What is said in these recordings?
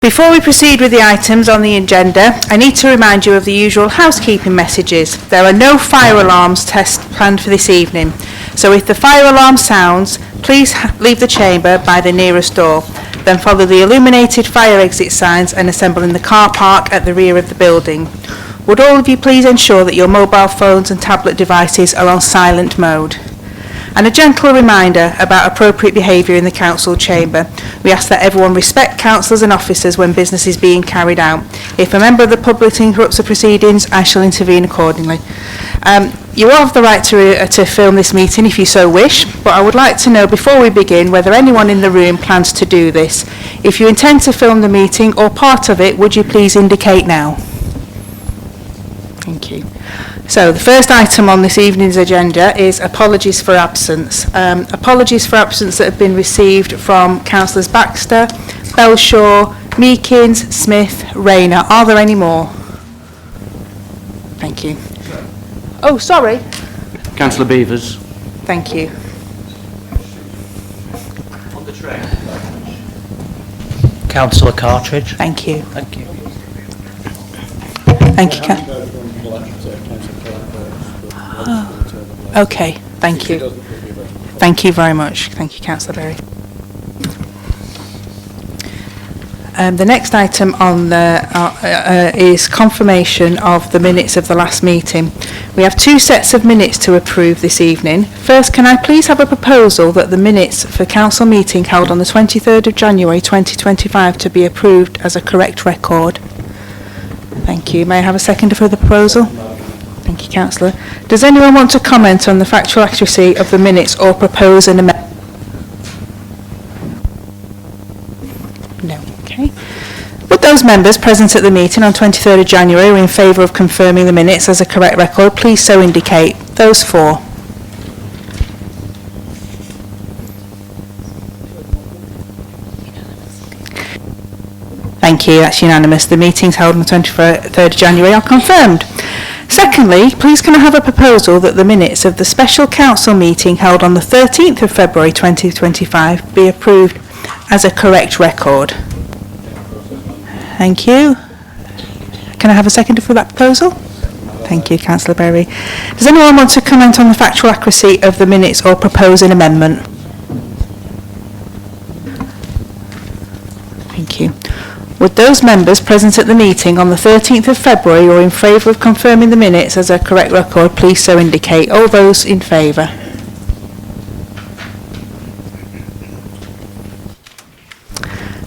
Before we proceed with the items on the agenda, I need to remind you of the usual housekeeping messages. There are no fire alarms tests planned for this evening, so if the fire alarm sounds, please leave the chamber by the nearest door. Then follow the illuminated fire exit signs and assemble in the car park at the rear of the building. Would all of you please ensure that your mobile phones and tablet devices are on silent mode? And a gentle reminder about appropriate behaviour in the council chamber. We ask that everyone respect councillors and officers when business is being carried out. If a member of the public interrupts the proceedings, I shall intervene accordingly. You all have the right to film this meeting if you so wish, but I would like to know before we begin whether anyone in the room plans to do this. If you intend to film the meeting or part of it, would you please indicate now? Thank you. So the first item on this evening's agenda is apologies for absence. Apologies for absence that have been received from Councillors Baxter, Belshaw, Meekins, Smith, Rayner. Are there any more? Thank you. Oh, sorry. Councillor Beavers. Thank you. On the train. Councillor Cartridge. Thank you. Thank you. Thank you. Okay, thank you. Thank you very much. Thank you, Councillor Berry. The next item on the is confirmation of the minutes of the last meeting. We have two sets of minutes to approve this evening. First, can I please have a proposal that the minutes for council meeting held on the 23rd of January 2025 to be approved as a correct record? Thank you. May I have a seconder for the proposal? Thank you, Councillor. Does anyone want to comment on the factual accuracy of the minutes or propose an amendment? No. Okay. Would those members present at the meeting on 23rd of January who are in favour of confirming the minutes as a correct record, please so indicate. Those for. Thank you, that's unanimous. The meetings held on the 23rd of January are confirmed. Secondly, please can I have a proposal that the minutes of the special council meeting held on the 13th of February 2025 be approved as a correct record? Thank you. Can I have a seconder for that proposal? Thank you, Councillor Berry. Does anyone want to comment on the factual accuracy of the minutes or propose an amendment? Thank you. Would those members present at the meeting on the 13th of February or in favour of confirming the minutes as a correct record, please so indicate. All those in favour.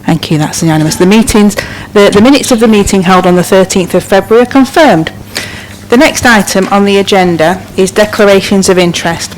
Thank you, that's unanimous. The minutes of the meeting held on the 13th of February are confirmed. The next item on the agenda is declarations of interest.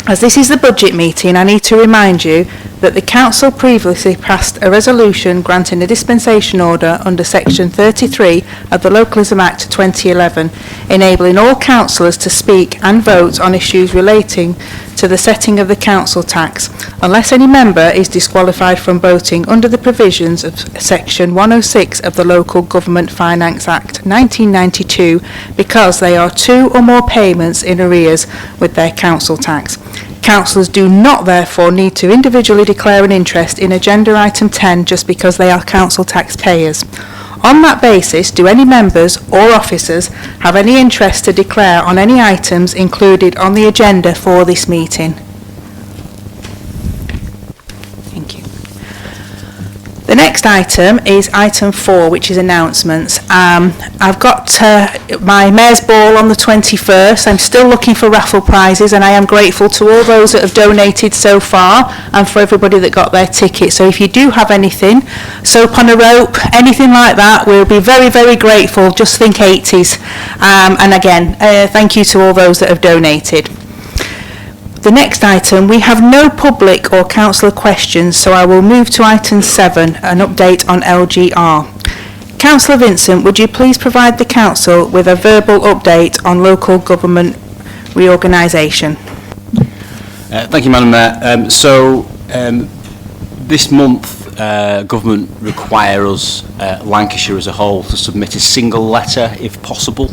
As this is the budget meeting, I need to remind you that the Council previously passed a resolution granting a dispensation order under Section 33 of the Localism Act 2011, enabling all councillors to speak and vote on issues relating to the setting of the council tax, unless any member is disqualified from voting under the provisions of Section 106 of the Local Government Finance Act 1992 because they are two or more payments in arrears with their council tax. Councillors do not therefore need to individually declare an interest in agenda item 10 just because they are council taxpayers. On that basis, do any members or officers have any interest to declare on any items included on the agenda for this meeting? Thank you. The next item is item 4, which is announcements. I've got my Mayor's Ball on the 21st. I'm still looking for raffle prizes, and I am grateful to all those that have donated so far and for everybody that got their ticket. So if you do have anything, soap on a rope, anything like that, we'll be very, very grateful. Just think 80s. And again, thank you to all those that have donated. The next item, we have no public or councillor questions, so I will move to item 7, an update on LGR. Councillor Vincent, would you please provide the council with a verbal update on local government reorganisation? Thank you, Madam Mayor. This month, government require us, Lancashire as a whole, to submit a single letter if possible.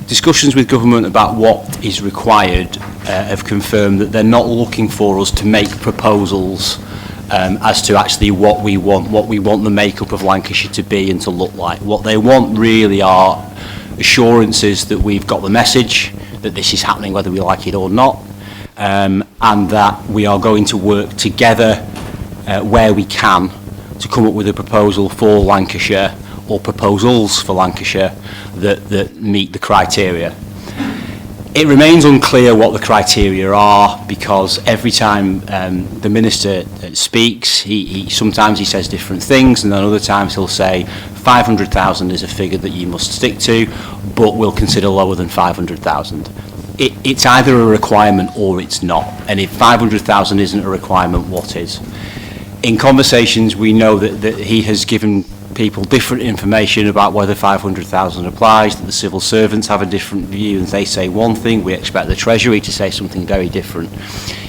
Discussions with government about what is required have confirmed that they're not looking for us to make proposals as to actually what we want the makeup of Lancashire to be and to look like. What they want really are assurances that we've got the message, that this is happening whether we like it or not, and that we are going to work together where we can to come up with a proposal for Lancashire, or proposals for Lancashire that meet the criteria. It remains unclear what the criteria are, because every time the Minister speaks, he sometimes he says different things, and then other times he'll say 500,000 is a figure that you must stick to, but we'll consider lower than 500,000. It's either a requirement or it's not, and if 500,000 isn't a requirement, what is? In conversations, we know that he has given people different information about whether 500,000 applies, that the civil servants have a different view and they say one thing, we expect the Treasury to say something very different.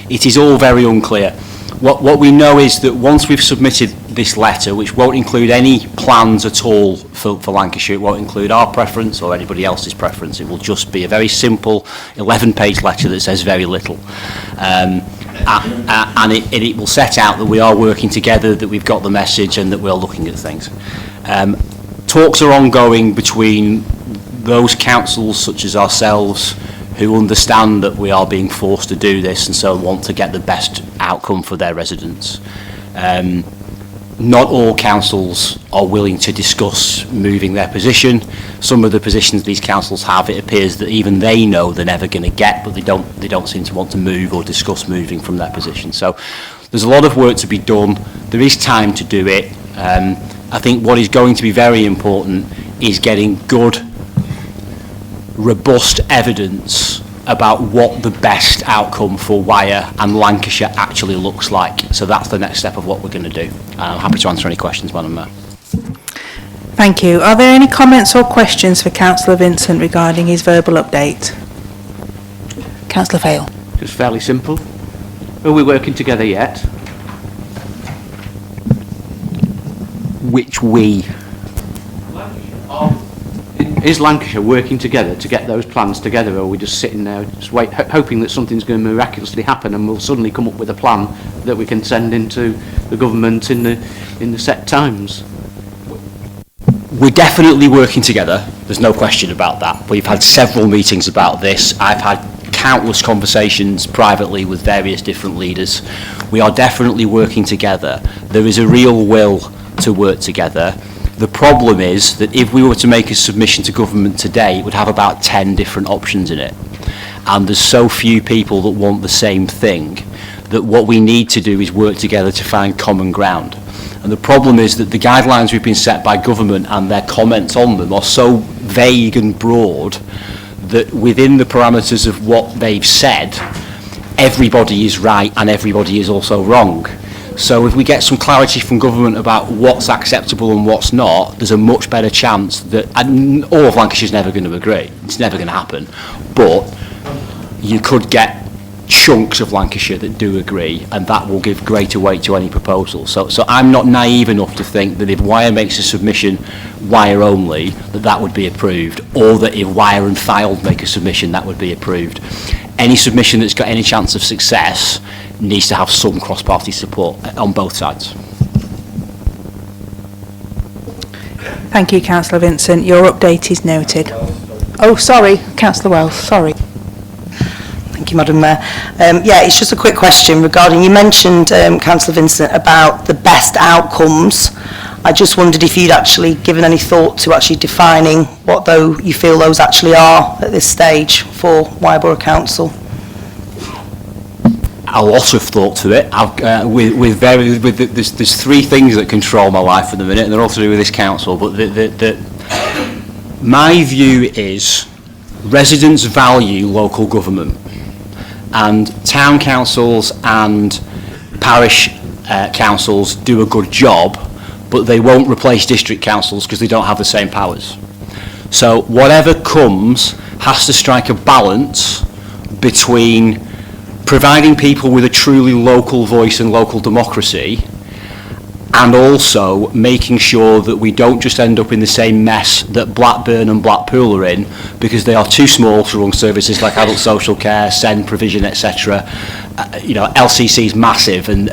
It is all very unclear. What we know is that once we've submitted this letter, which won't include any plans at all for Lancashire, it won't include our preference or anybody else's preference, it will just be a very simple 11-page letter that says very little. And it will set out that we are working together, that we've got the message and that we're looking at things. Talks are ongoing between those councils such as ourselves who understand that we are being forced to do this and so want to get the best outcome for their residents. Not all councils are willing to discuss moving their position. Some of the positions these councils have, it appears that even they know they're never going to get, but they don't seem to want to move or discuss moving from their position. So there's a lot of work to be done. There is time to do it. I think what is going to be very important is getting good, robust evidence about what the best outcome for Wyre and Lancashire actually looks like. So that's the next step of what we're going to do. I'm happy to answer any questions, Madam Mayor. Thank you. Are there any comments or questions for Councillor Vincent regarding his verbal update? Councillor Fail. Just fairly simple. Are we working together yet? Which we? Is Lancashire working together to get those plans together, or are we just sitting there just hoping that something's going to miraculously happen and we'll suddenly come up with a plan that we can send into the government in the set times? We're definitely working together. There's no question about that. We've had several meetings about this. I've had countless conversations privately with various different leaders. We are definitely working together. There is a real will to work together. The problem is that if we were to make a submission to government today, it would have about 10 different options in it. And there's so few people that want the same thing that what we need to do is work together to find common ground. And the problem is that the guidelines we've been set by government and their comments on them are so vague and broad that within the parameters of what they've said, everybody is right and everybody is also wrong. So if we get some clarity from government about what's acceptable and what's not, there's a much better chance that, and all of Lancashire's never going to agree, it's never going to happen, but you could get chunks of Lancashire that do agree, and that will give greater weight to any proposal. So I'm not naive enough to think that if Wyre makes a submission, Wyre only, that would be approved, or that if Wyre and Fylde make a submission, that would be approved. Any submission that's got any chance of success needs to have some cross-party support on both sides. Thank you, Councillor Vincent. Your update is noted. Oh, sorry, Councillor Wells, sorry. Thank you, Madam Mayor. Yeah, it's just a quick question regarding, you mentioned, Councillor Vincent, about the best outcomes. I just wondered if you'd actually given any thought to actually defining what though you feel those actually are at this stage for Wyre Borough Council. A lot of thought to it. There's three things that control my life at the minute, and they're all to do with this council. But my view is residents value local government, and town councils and parish councils do a good job, but they won't replace district councils because they don't have the same powers. So whatever comes has to strike a balance between providing people with a truly local voice and local democracy and also making sure that we don't just end up in the same mess that Blackburn and Blackpool are in, because they are too small to run services like adult social care, SEND provision, etc. LCC is massive and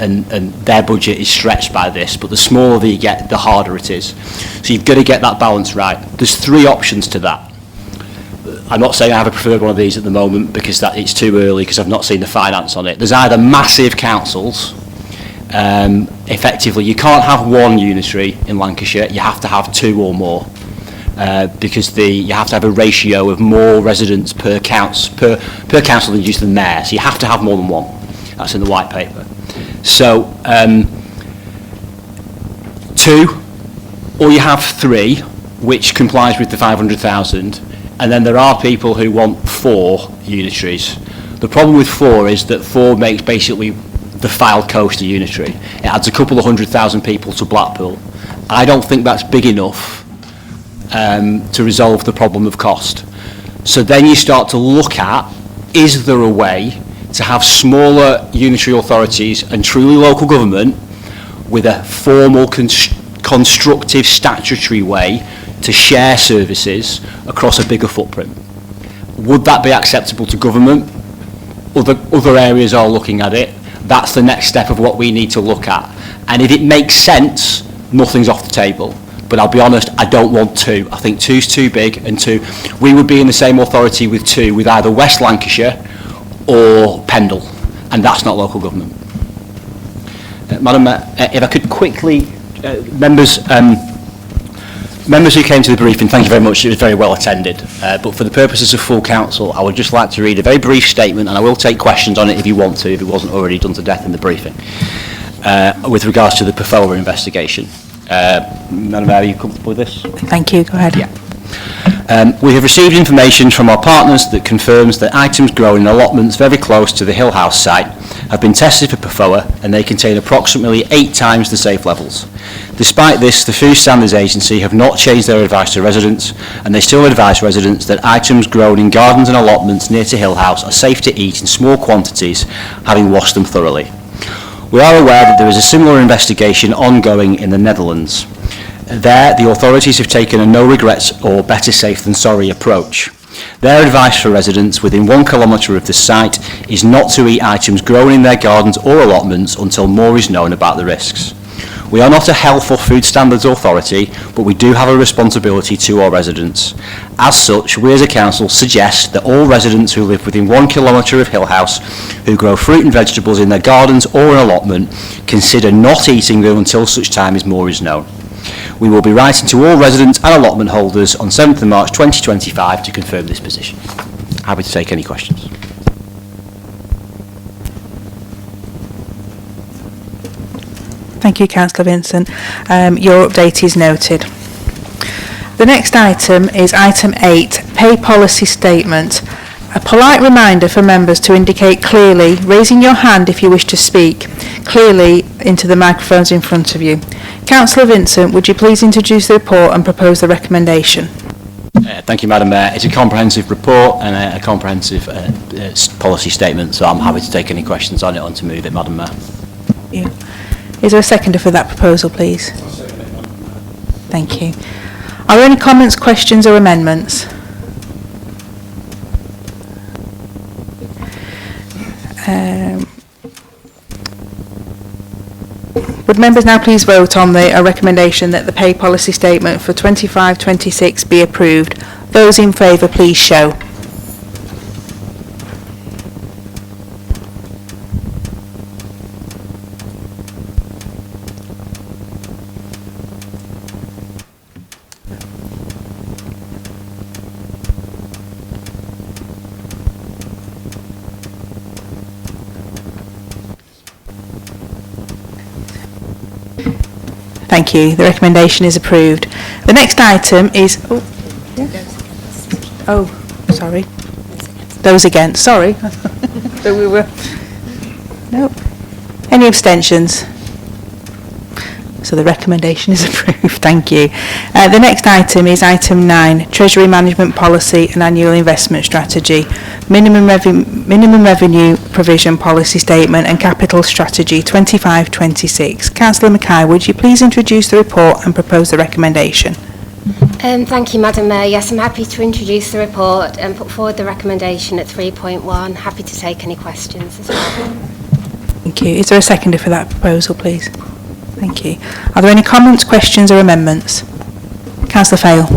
their budget is stretched by this, but the smaller that you get, the harder it is. So you've got to get that balance right. There's three options to that. I'm not saying I have a preferred one of these at the moment because it's too early, because I've not seen the finance on it. There's either massive councils. Effectively, you can't have one unitary in Lancashire, you have to have two or more, because you have to have a ratio of more residents per council than just the mayor, so you have to have more than one. That's in the white paper. So, two, or you have three, which complies with the 500,000, and then there are people who want 4 unitaries. The problem with 4 is that 4 makes basically the Fylde coast a unitary. It adds a couple of 100,000 people to Blackpool. I don't think that's big enough to resolve the problem of cost. So then you start to look at, is there a way to have smaller unitary authorities and truly local government with a formal constructive statutory way to share services across a bigger footprint? Would that be acceptable to government? Other areas are looking at it. That's the next step of what we need to look at. And if it makes sense, nothing's off the table. But I'll be honest, I don't want 2. I think 2's too big, and 2, we would be in the same authority with 2, with either West Lancashire or Pendle, and that's not local government. Madam Mayor, if I could quickly, members who came to the briefing, thank you very much, it was very well attended. But for the purposes of full council, I would just like to read a very brief statement, and I will take questions on it if you want to, if it wasn't already done to death in the briefing, with regards to the Poulton-le-Fylde investigation. Madam Mayor, are you comfortable with this? Thank you, go ahead. Yeah. We have received information from our partners that confirms that items grown in allotments very close to the Hill House site have been tested for PFOA, and they contain approximately 8 times the safe levels. Despite this, the Food Standards Agency have not changed their advice to residents, and they still advise residents that items grown in gardens and allotments near to Hill House are safe to eat in small quantities, having washed them thoroughly. We are aware that there is a similar investigation ongoing in the Netherlands. There, the authorities have taken a no regrets or better safe than sorry approach. Their advice for residents within 1 kilometre of the site is not to eat items grown in their gardens or allotments until more is known about the risks. We are not a health or food standards authority, but we do have a responsibility to our residents. As such, we as a council suggest that all residents who live within 1 kilometre of Hill House, who grow fruit and vegetables in their gardens or an allotment, consider not eating them until such time as more is known. We will be writing to all residents and allotment holders on 7th of March 2025 to confirm this position. Happy to take any questions. Thank you, Councillor Vincent. Your update is noted. The next item is item 8, pay policy statement. A polite reminder for members to indicate clearly, raising your hand if you wish to speak, clearly into the microphones in front of you. Councillor Vincent, would you please introduce the report and propose the recommendation? Thank you, Madam Mayor. It's a comprehensive report and a comprehensive policy statement, so I'm happy to take any questions on it and to move it, Madam Mayor. Yeah. Is there a seconder for that proposal, please? Thank you. Are there any comments, questions or amendments? Would members now please vote on a recommendation that the pay policy statement for 25-26 be approved? Those in favour, please show. Thank you. The recommendation is approved. The next item is... sorry. Those against. Sorry. So we were... No. Any abstentions? So the recommendation is approved. Thank you. The next item is item 9, Treasury Management Policy and Annual Investment Strategy, Minimum Revenue Provision Policy Statement and Capital Strategy 25-26. Councillor Mackay, would you please introduce the report and propose the recommendation? Thank you, Madam Mayor. Yes, I'm happy to introduce the report and put forward the recommendation at 3.1. Happy to take any questions as well. Thank you. Is there a seconder for that proposal, please? Thank you. Are there any comments, questions or amendments? Councillor Fayle.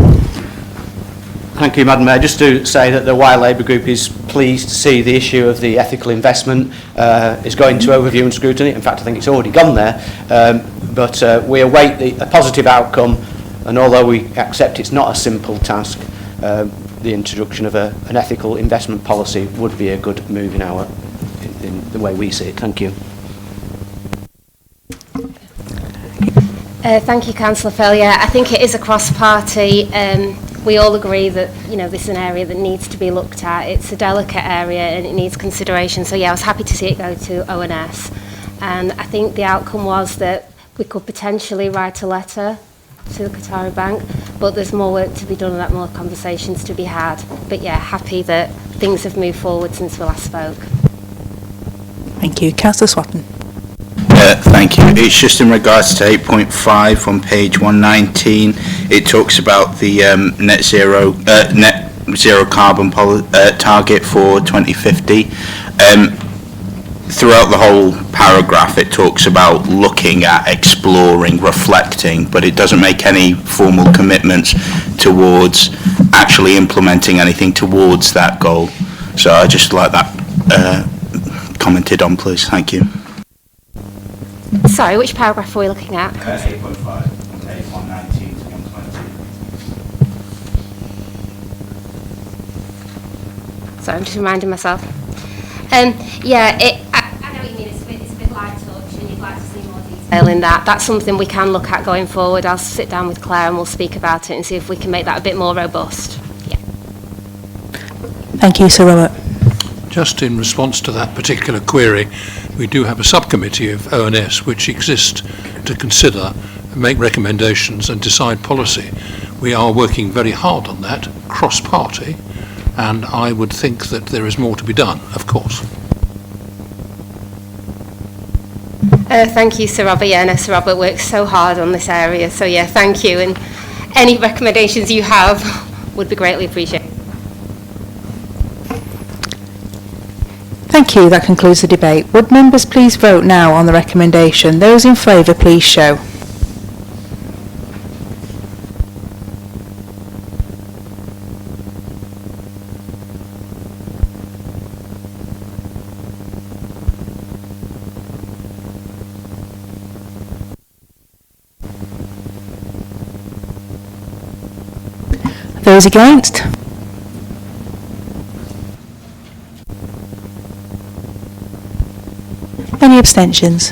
Thank you, Madam Mayor. Just to say that the Wyre Labour Group is pleased to see the issue of the ethical investment is going to overview and scrutiny. In fact, I think it's already gone there. But we await a positive outcome, and although we accept it's not a simple task, the introduction of an ethical investment policy would be a good move in the way we see it. Thank you. Thank you, Councillor Fell. Yeah, I think it is a cross-party. We all agree that, you know, this is an area that needs to be looked at. It's a delicate area and it needs consideration. So yeah, I was happy to see it go to ONS. And I think the outcome was that we could potentially write a letter to the Qatari Bank, but there's more work to be done and that, more conversations to be had. But yeah, happy that things have moved forward since we last spoke. Thank you. Councillor Swatton. Thank you. It's just in regards to 8.5 on page 119. It talks about the net zero carbon target for 2050. Throughout the whole paragraph, it talks about looking at, exploring, reflecting, but it doesn't make any formal commitments towards actually implementing anything towards that goal. So I just like that commented on, please. Thank you. Sorry, which paragraph are we looking at? 8.5 on page 119 to 120. Sorry, I'm just reminding myself. Yeah, I know what you mean. It's a bit light touch, and you'd like to see more detail in that. That's something we can look at going forward. I'll sit down with Claire and we'll speak about it and see if we can make that a bit more robust. Yeah. Thank you, Sir Robert. Just in response to that particular query, we do have a subcommittee of ONS which exists to consider, make recommendations and decide policy. We are working very hard on that, cross-party, and I would think that there is more to be done, of course. Thank you, Sir Robert. Yeah, no, Sir Robert works so hard on this area, so yeah, thank you. And any recommendations you have would be greatly appreciated. Thank you. That concludes the debate. Would members please vote now on the recommendation? Those in favour, please show. Those against? Any abstentions?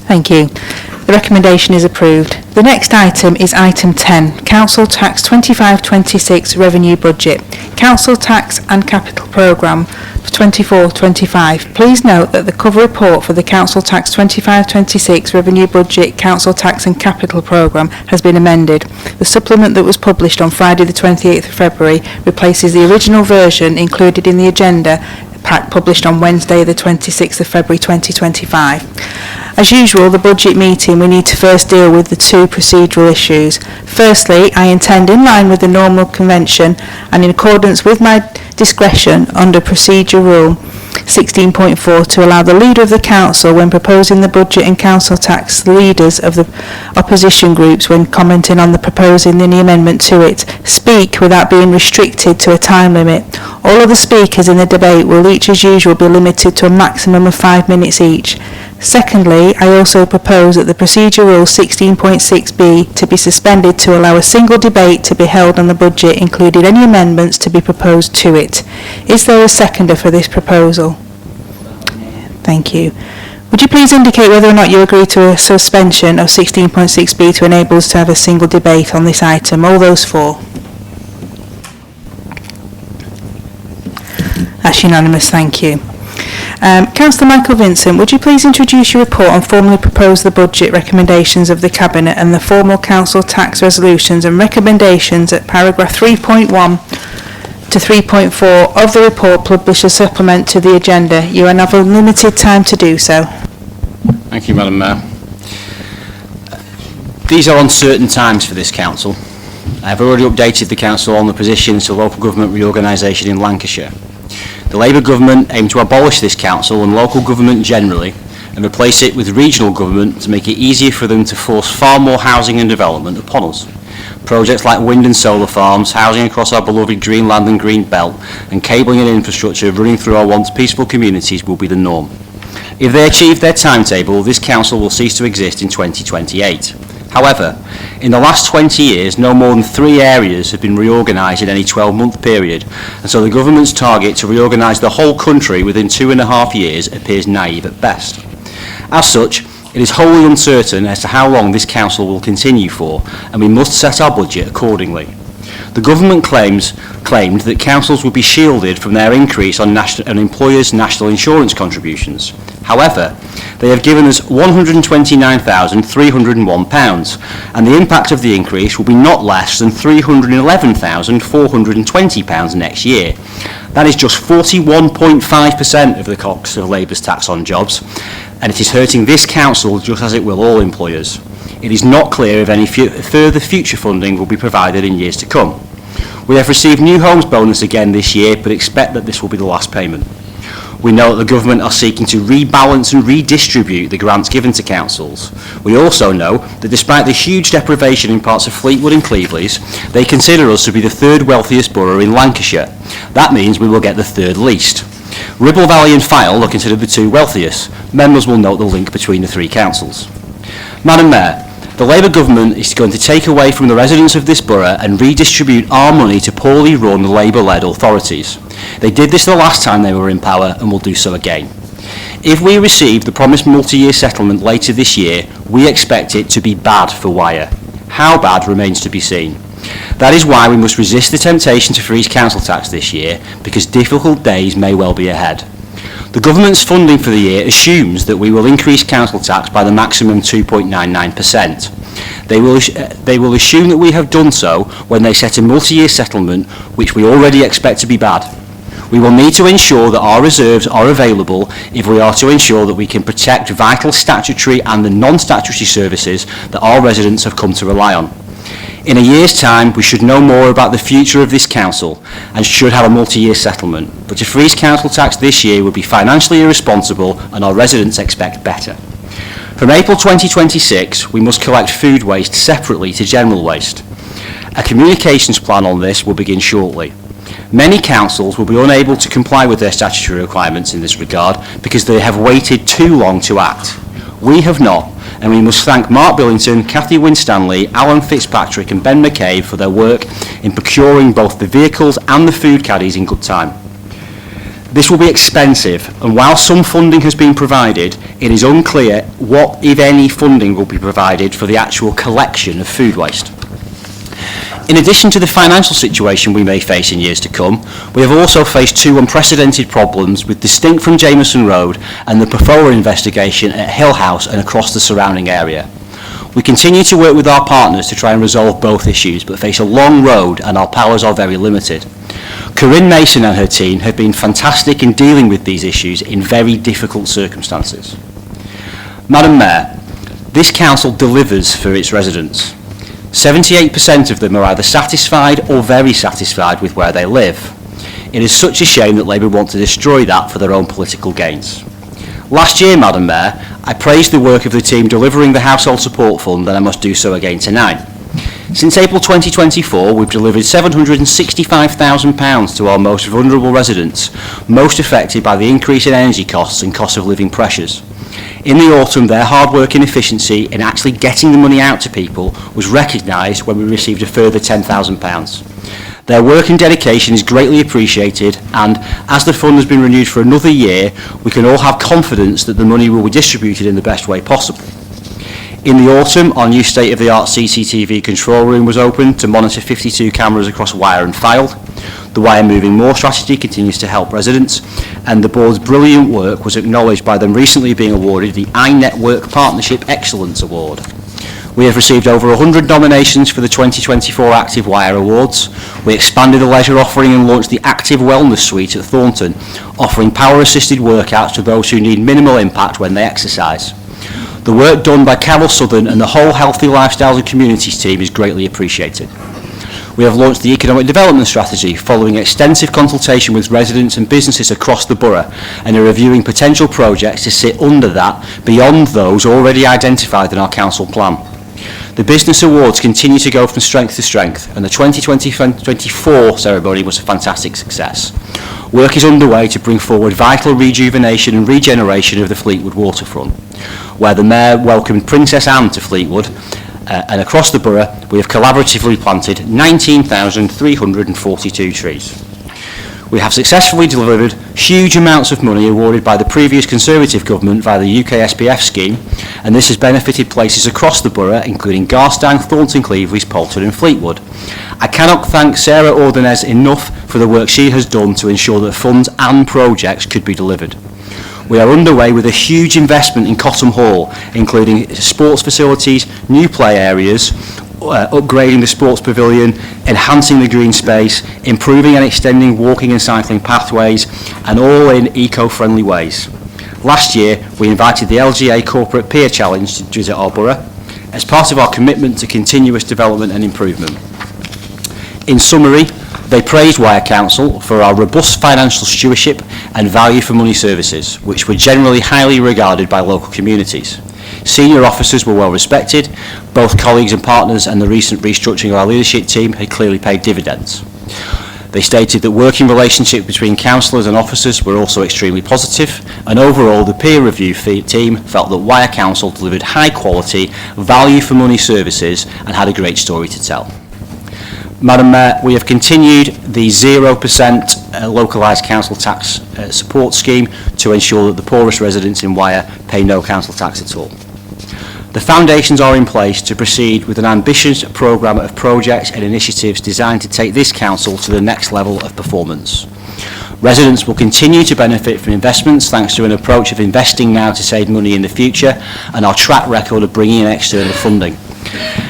Thank you. The recommendation is approved. The next item is item 10, Council Tax 25-26 Revenue Budget, Council Tax and Capital Programme for 24-25. Please note that the cover report for the Council Tax 25-26 Revenue Budget, Council Tax and Capital Programme has been amended. The supplement that was published on Friday the 28th of February replaces the original version included in the agenda pack published on Wednesday the 26th of February 2025. As usual, the budget meeting, we need to first deal with the two procedural issues. Firstly, I intend, in line with the normal convention and in accordance with my discretion under Procedure Rule 16.4, to allow the Leader of the Council, when proposing the budget and council tax, the leaders of the opposition groups, when commenting on the proposing any amendment to it, speak without being restricted to a time limit. All of the speakers in the debate will each, as usual, be limited to a maximum of 5 minutes each. Secondly, I also propose that the Procedure Rule 16.6b to be suspended to allow a single debate to be held on the budget, including any amendments to be proposed to it. Is there a seconder for this proposal? Thank you. Would you please indicate whether or not you agree to a suspension of 16.6b to enable us to have a single debate on this item? All those for? That's unanimous, thank you. Councillor Michael Vincent, would you please introduce your report and formally propose the budget recommendations of the Cabinet and the formal council tax resolutions and recommendations at paragraph 3.1 to 3.4 of the report published as supplement to the agenda. You are now given limited time to do so. Thank you, Madam Mayor. These are uncertain times for this council. I have already updated the council on the positions to local government reorganisation in Lancashire. The Labour government aimed to abolish this council and local government generally and replace it with regional government to make it easier for them to force far more housing and development upon us. Projects like wind and solar farms, housing across our beloved green land and green belt, and cabling and infrastructure running through our once peaceful communities will be the norm. If they achieve their timetable, this council will cease to exist in 2028. However, in the last 20 years, no more than 3 areas have been reorganised in any 12-month period, and so the government's target to reorganise the whole country within 2.5 years appears naive at best. As such, it is wholly uncertain as to how long this council will continue for, and we must set our budget accordingly. The government claimed that councils would be shielded from their increase on employers' national insurance contributions. However, they have given us £129,301, and the impact of the increase will be not less than £311,420 next year. That is just 41.5% of the cost of Labour's tax on jobs, and it is hurting this council just as it will all employers. It is not clear if any further future funding will be provided in years to come. We have received new homes bonus again this year, but expect that this will be the last payment. We know that the government are seeking to rebalance and redistribute the grants given to councils. We also know that despite the huge deprivation in parts of Fleetwood and Cleveleys, they consider us to be the 3rd wealthiest borough in Lancashire. That means we will get the 3rd least. Ribble Valley and Fylde are considered the 2 wealthiest. Members will note the link between the 3 councils. Madam Mayor, the Labour government is going to take away from the residents of this borough and redistribute our money to poorly run Labour-led authorities. They did this the last time they were in power and will do so again. If we receive the promised multi-year settlement later this year, we expect it to be bad for Wyre. How bad remains to be seen. That is why we must resist the temptation to freeze council tax this year, because difficult days may well be ahead. The government's funding for the year assumes that we will increase council tax by the maximum 2.99%. They will assume that we have done so when they set a multi-year settlement, which we already expect to be bad. We will need to ensure that our reserves are available if we are to ensure that we can protect vital statutory and the non-statutory services that our residents have come to rely on. In a year's time, we should know more about the future of this council and should have a multi-year settlement. But to freeze council tax this year would be financially irresponsible, and our residents expect better. From April 2026, we must collect food waste separately to general waste. A communications plan on this will begin shortly. Many councils will be unable to comply with their statutory requirements in this regard because they have waited too long to act. We have not, and we must thank Mark Billington, Cathy Winstanley, Alan Fitzpatrick and Ben McCabe for their work in procuring both the vehicles and the food caddies in good time. This will be expensive, and while some funding has been provided, it is unclear what, if any, funding will be provided for the actual collection of food waste. In addition to the financial situation we may face in years to come, we have also faced 2 unprecedented problems with distinct from Jameson Road and the Perfola investigation at Hill House and across the surrounding area. We continue to work with our partners to try and resolve both issues, but face a long road and our powers are very limited. Corinne Mason and her team have been fantastic in dealing with these issues in very difficult circumstances. Madam Mayor, this council delivers for its residents. 78% of them are either satisfied or very satisfied with where they live. It is such a shame that Labour want to destroy that for their own political gains. Last year, Madam Mayor, I praised the work of the team delivering the Household Support Fund, and I must do so again tonight. Since April 2024, we've delivered £765,000 to our most vulnerable residents, most affected by the increase in energy costs and cost of living pressures. In the autumn, their hard work and efficiency in actually getting the money out to people was recognised when we received a further £10,000. Their work and dedication is greatly appreciated, and as the fund has been renewed for another year, we can all have confidence that the money will be distributed in the best way possible. In the autumn, our new state-of-the-art CCTV control room was opened to monitor 52 cameras across Wyre and Fylde. The Wyre Moving More strategy continues to help residents, and the board's brilliant work was acknowledged by them recently being awarded the iNetwork Partnership Excellence Award. We have received over 100 nominations for the 2024 Active Wyre Awards. We expanded the leisure offering and launched the Active Wellness Suite at Thornton, offering power-assisted workouts to those who need minimal impact when they exercise. The work done by Carol Southern and the whole Healthy Lifestyles and Communities team is greatly appreciated. We have launched the Economic Development Strategy following extensive consultation with residents and businesses across the borough, and are reviewing potential projects to sit under that beyond those already identified in our council plan. The Business Awards continue to go from strength to strength, and the 2024 ceremony was a fantastic success. Work is underway to bring forward vital rejuvenation and regeneration of the Fleetwood waterfront, where the Mayor welcomed Princess Anne to Fleetwood, and across the borough we have collaboratively planted 19,342 trees. We have successfully delivered huge amounts of money awarded by the previous Conservative government via the UK SPF scheme, and this has benefited places across the borough, including Garstang, Thornton, Cleveland, Poulton and Fleetwood. I cannot thank Sarah Ordonez enough for the work she has done to ensure that funds and projects could be delivered. We are underway with a huge investment in Cottam Hall, including sports facilities, new play areas, upgrading the sports pavilion, enhancing the green space, improving and extending walking and cycling pathways, and all in eco-friendly ways. Last year, we invited the LGA Corporate Peer Challenge to visit our borough as part of our commitment to continuous development and improvement. In summary, they praised Wyre Council for our robust financial stewardship and value for money services, which were generally highly regarded by local communities. Senior officers were well respected. Both colleagues and partners, and the recent restructuring of our leadership team had clearly paid dividends. They stated that working relationships between councillors and officers were also extremely positive, and overall the peer review team felt that Wyre Council delivered high quality, value for money services and had a great story to tell. Madam Mayor, we have continued the 0% localised council tax support scheme to ensure that the poorest residents in Wyre pay no council tax at all. The foundations are in place to proceed with an ambitious programme of projects and initiatives designed to take this council to the next level of performance. Residents will continue to benefit from investments thanks to an approach of investing now to save money in the future and our track record of bringing in external funding.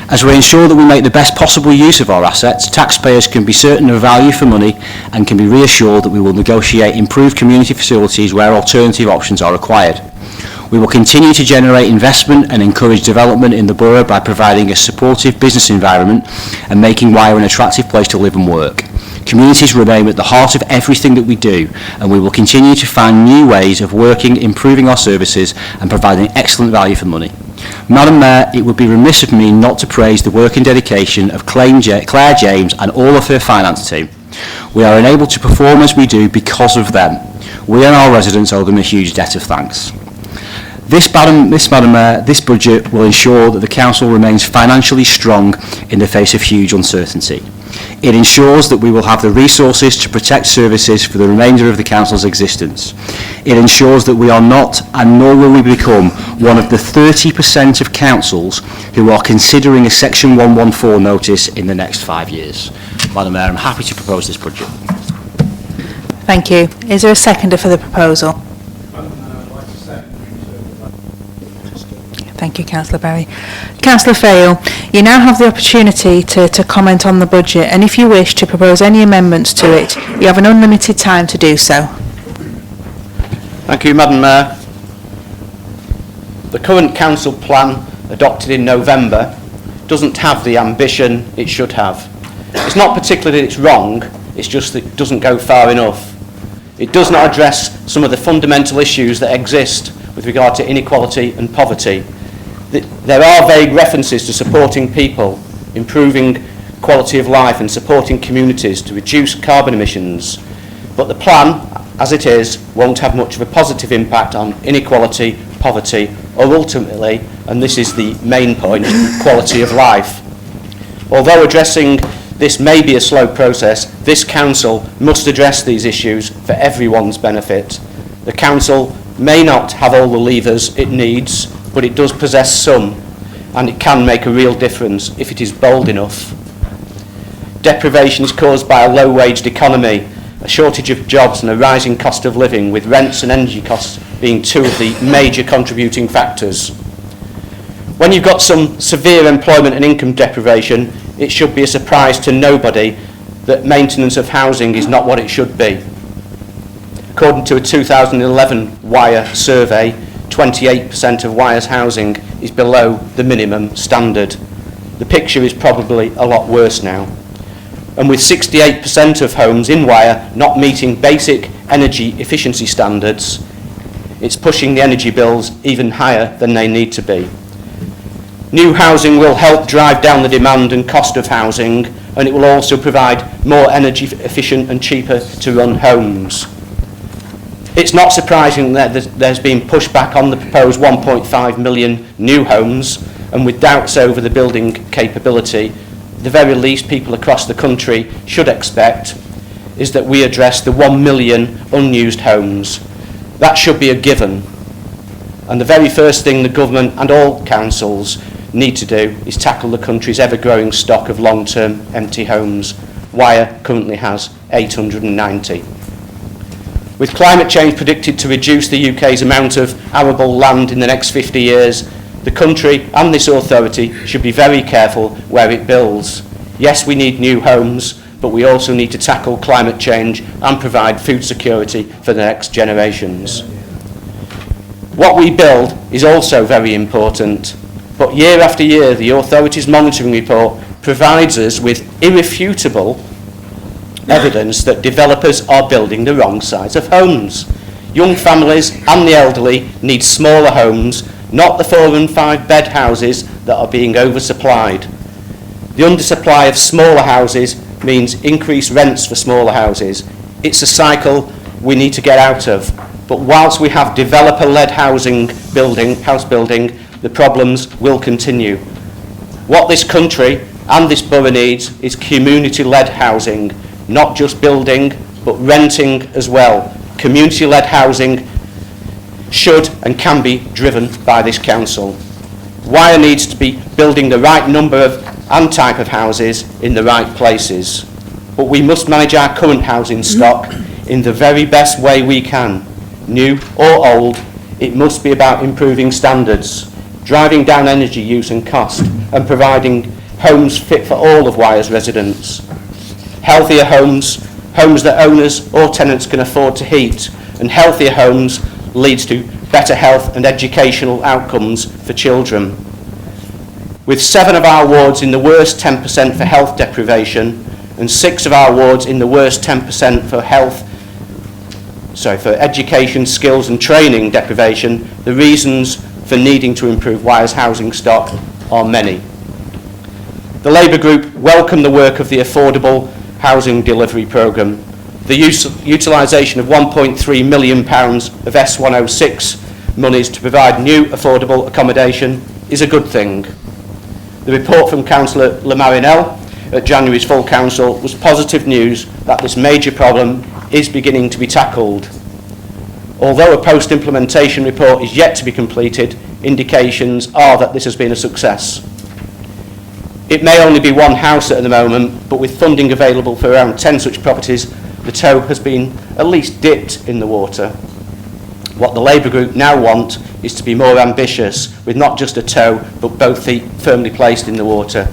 As we ensure that we make the best possible use of our assets, taxpayers can be certain of value for money and can be reassured that we will negotiate improved community facilities where alternative options are required. We will continue to generate investment and encourage development in the borough by providing a supportive business environment and making Wyre an attractive place to live and work. Communities remain at the heart of everything that we do, and we will continue to find new ways of working, improving our services and providing excellent value for money. Madam Mayor, it would be remiss of me not to praise the work and dedication of Claire James and all of her finance team. We are enabled to perform as we do because of them. We and our residents owe them a huge debt of thanks. Madam Mayor, this budget will ensure that the Council remains financially strong in the face of huge uncertainty. It ensures that we will have the resources to protect services for the remainder of the Council's existence. It ensures that we are not, and nor will we become, one of the 30% of councils who are considering a Section 114 notice in the next 5 years. Madam Mayor, I'm happy to propose this budget. Thank you. Is there a seconder for the proposal? Thank you, Councillor Barry. Councillor Fayle, you now have the opportunity to comment on the budget, and if you wish to propose any amendments to it, you have an unlimited time to do so. Thank you, Madam Mayor. The current council plan, adopted in November, doesn't have the ambition it should have. It's not particularly that it's wrong, it's just that it doesn't go far enough. It does not address some of the fundamental issues that exist with regard to inequality and poverty. There are vague references to supporting people, improving quality of life and supporting communities to reduce carbon emissions, but the plan, as it is, won't have much of a positive impact on inequality, poverty, or ultimately, and this is the main point, quality of life. Although addressing this may be a slow process, this council must address these issues for everyone's benefit. The council may not have all the levers it needs, but it does possess some, and it can make a real difference if it is bold enough. deprivation is caused by a low-waged economy, a shortage of jobs and a rising cost of living, with rents and energy costs being two of the major contributing factors. When you've got some severe employment and income deprivation, it should be a surprise to nobody that maintenance of housing is not what it should be. According to a 2011 Wyre survey, 28% of Wyre's housing is below the minimum standard. The picture is probably a lot worse now. And with 68% of homes in Wyre not meeting basic energy efficiency standards, it's pushing the energy bills even higher than they need to be. New housing will help drive down the demand and cost of housing, and it will also provide more energy efficient and cheaper to run homes. It's not surprising that there's been pushback on the proposed 1.5 million new homes, and with doubts over the building capability, the very least people across the country should expect is that we address the 1 million unused homes. That should be a given. And the very first thing the government and all councils need to do is tackle the country's ever-growing stock of long-term empty homes. Wyre currently has 890. With climate change predicted to reduce the UK's amount of arable land in the next 50 years, the country and this authority should be very careful where it builds. Yes, we need new homes, but we also need to tackle climate change and provide food security for the next generations. What we build is also very important, but year after year the authority's monitoring report provides us with irrefutable evidence that developers are building the wrong size of homes. Young families and the elderly need smaller homes, not the 4 and 5 bed houses that are being oversupplied. The undersupply of smaller houses means increased rents for smaller houses. It's a cycle we need to get out of. But whilst we have developer-led house building, the problems will continue. What this country and this borough needs is community-led housing, not just building, but renting as well. Community-led housing should and can be driven by this council. Wyre needs to be building the right number of and type of houses in the right places. But we must manage our current housing stock in the very best way we can. New or old, it must be about improving standards, driving down energy use and cost, and providing homes fit for all of Wyre's residents. Healthier homes, homes that owners or tenants can afford to heat, and healthier homes leads to better health and educational outcomes for children. With 7 of our wards in the worst 10% for health deprivation, and 6 of our wards in the worst 10% for education, skills and training deprivation, the reasons for needing to improve Wyre's housing stock are many. The Labour Group welcome the work of the Affordable Housing Delivery Programme. The utilisation of £1.3 million of S106 monies to provide new affordable accommodation is a good thing. The report from Councillor Le Marinel at January's full council was positive news that this major problem is beginning to be tackled. Although a post-implementation report is yet to be completed, indications are that this has been a success. It may only be one house at the moment, but with funding available for around 10 such properties, the toe has been at least dipped in the water. What the Labour Group now want is to be more ambitious, with not just a toe, but both feet firmly placed in the water.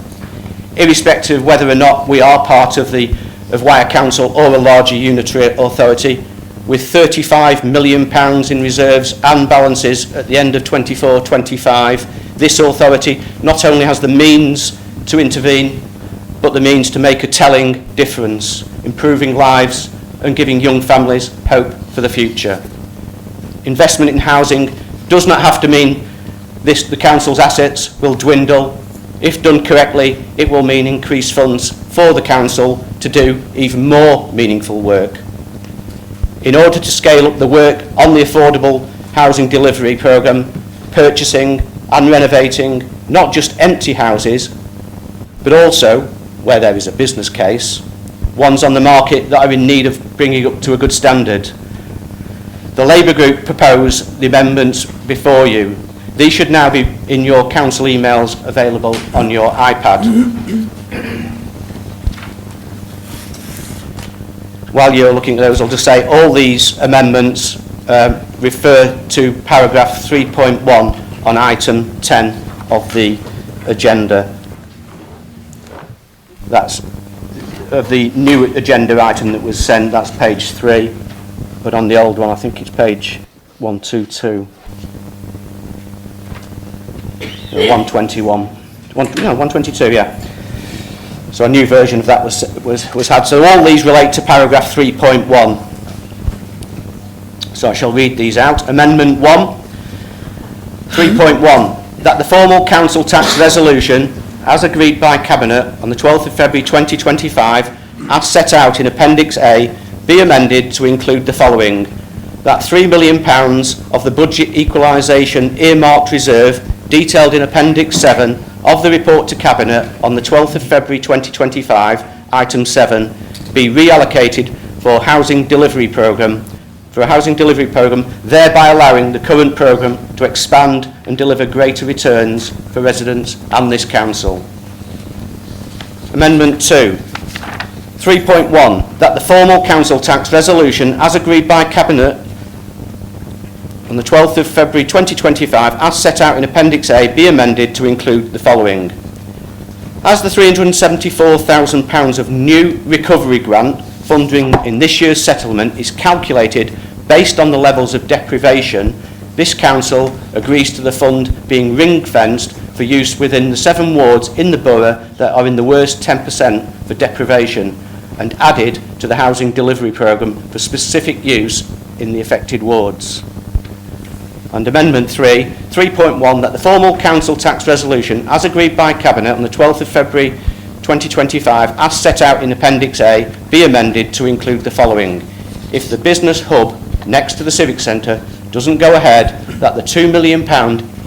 Irrespective of whether or not we are part of Wyre Council or a larger unitary authority, with £35 million in reserves and balances at the end of 24-25, this authority not only has the means to intervene, but the means to make a telling difference, improving lives and giving young families hope for the future. Investment in housing does not have to mean the council's assets will dwindle. If done correctly, it will mean increased funds for the council to do even more meaningful work. In order to scale up the work on the Affordable Housing Delivery Programme, purchasing and renovating not just empty houses, but also, where there is a business case, ones on the market that are in need of bringing up to a good standard. The Labour Group propose the amendments before you. These should now be in your council emails available on your iPad. while you're looking at those, I'll just say all these amendments refer to paragraph 3.1 on item 10 of the agenda. That's of the new agenda item that was sent, that's page 3, but on the old one I think it's page 122. 121. 122, yeah. So a new version of that was had. So all these relate to paragraph 3.1. So I shall read these out. Amendment 1, 3.1, that the formal council tax resolution, as agreed by Cabinet on the 12th of February 2025, as set out in Appendix A, be amended to include the following. That £3 million of the budget equalisation earmarked reserve, detailed in Appendix 7 of the report to Cabinet on the 12th of February 2025, item 7, be reallocated for a housing delivery programme, thereby allowing the current programme to expand and deliver greater returns for residents and this council. Amendment 2, 3.1, that the formal council tax resolution as agreed by Cabinet on the 12th of February 2025, as set out in Appendix A, be amended to include the following. As the £374,000 of new recovery grant funding in this year's settlement is calculated based on the levels of deprivation, this council agrees to the fund being ring-fenced for use within the 7 wards in the borough that are in the worst 10% for deprivation, and added to the housing delivery programme for specific use in the affected wards. And Amendment 3, 3.1, that the formal council tax resolution, as agreed by Cabinet on the 12th of February 2025, as set out in Appendix A, be amended to include the following. If the business hub next to the Civic Centre doesn't go ahead, that the £2 million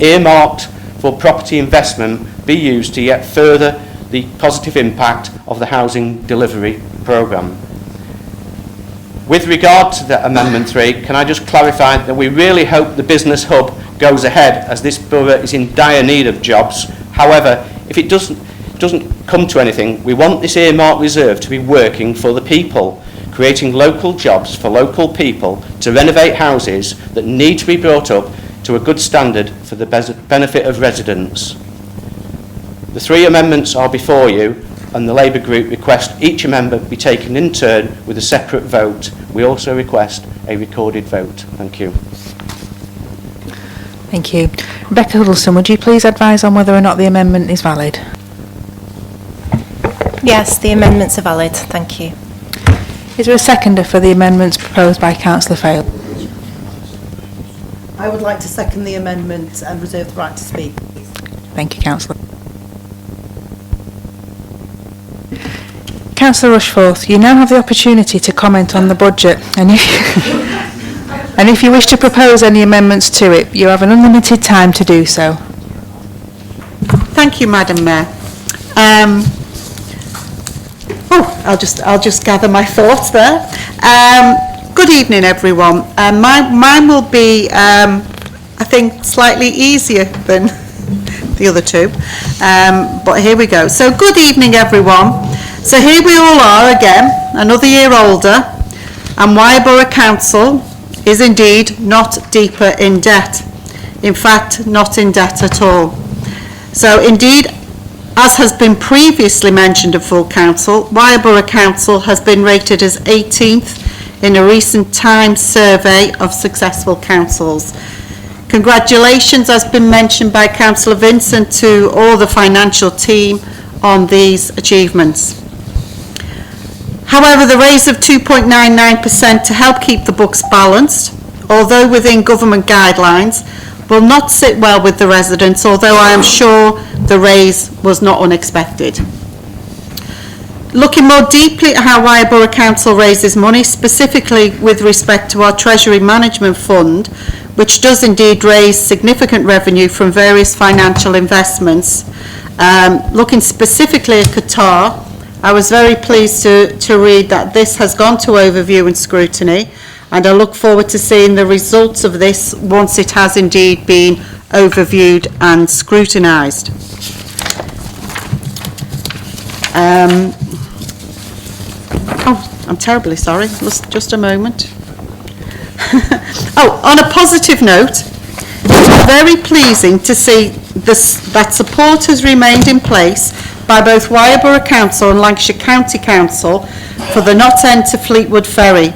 earmarked for property investment be used to yet further the positive impact of the housing delivery programme. With regard to the Amendment 3, can I just clarify that we really hope the business hub goes ahead, as this borough is in dire need of jobs. However, if it doesn't come to anything, we want this earmarked reserve to be working for the people, creating local jobs for local people to renovate houses that need to be brought up to a good standard for the benefit of residents. The 3 amendments are before you, and the Labour Group request each amendment be taken in turn with a separate vote. We also request a recorded vote. Thank you. Thank you. Rebecca Huddleston, would you please advise on whether or not the amendment is valid? Yes, the amendments are valid. Thank you. Is there a seconder for the amendments proposed by Councillor Fayl? I would like to second the amendment and reserve the right to speak. Thank you, Councillor. Councillor Rushforth, you now have the opportunity to comment on the budget, and if you wish to propose any amendments to it, you have an unlimited time to do so. Thank you, Madam Mayor. I'll just gather my thoughts there. Good evening, everyone. Mine will be, I think, slightly easier than the other two, but here we go. So, good evening, everyone. So here we all are again, another year older, and Wyre Borough Council is indeed not deeper in debt. In fact, not in debt at all. So indeed, as has been previously mentioned of full council, Wyre Borough Council has been rated as 18th in a recent Times survey of successful councils. Congratulations, as been mentioned by Councillor Vincent, to all the financial team on these achievements. However, the raise of 2.99% to help keep the books balanced, although within government guidelines, will not sit well with the residents, although I am sure the raise was not unexpected. Looking more deeply at how Wyre Borough Council raises money, specifically with respect to our Treasury Management Fund, which does indeed raise significant revenue from various financial investments. Looking specifically at Qatar, I was very pleased to read that this has gone to overview and scrutiny, and I look forward to seeing the results of this once it has indeed been overviewed and scrutinised. I'm terribly sorry, just a moment. Oh, on a positive note, it's very pleasing to see that support has remained in place by both Wyre Borough Council and Lancashire County Council for the Knott End to Fleetwood Ferry.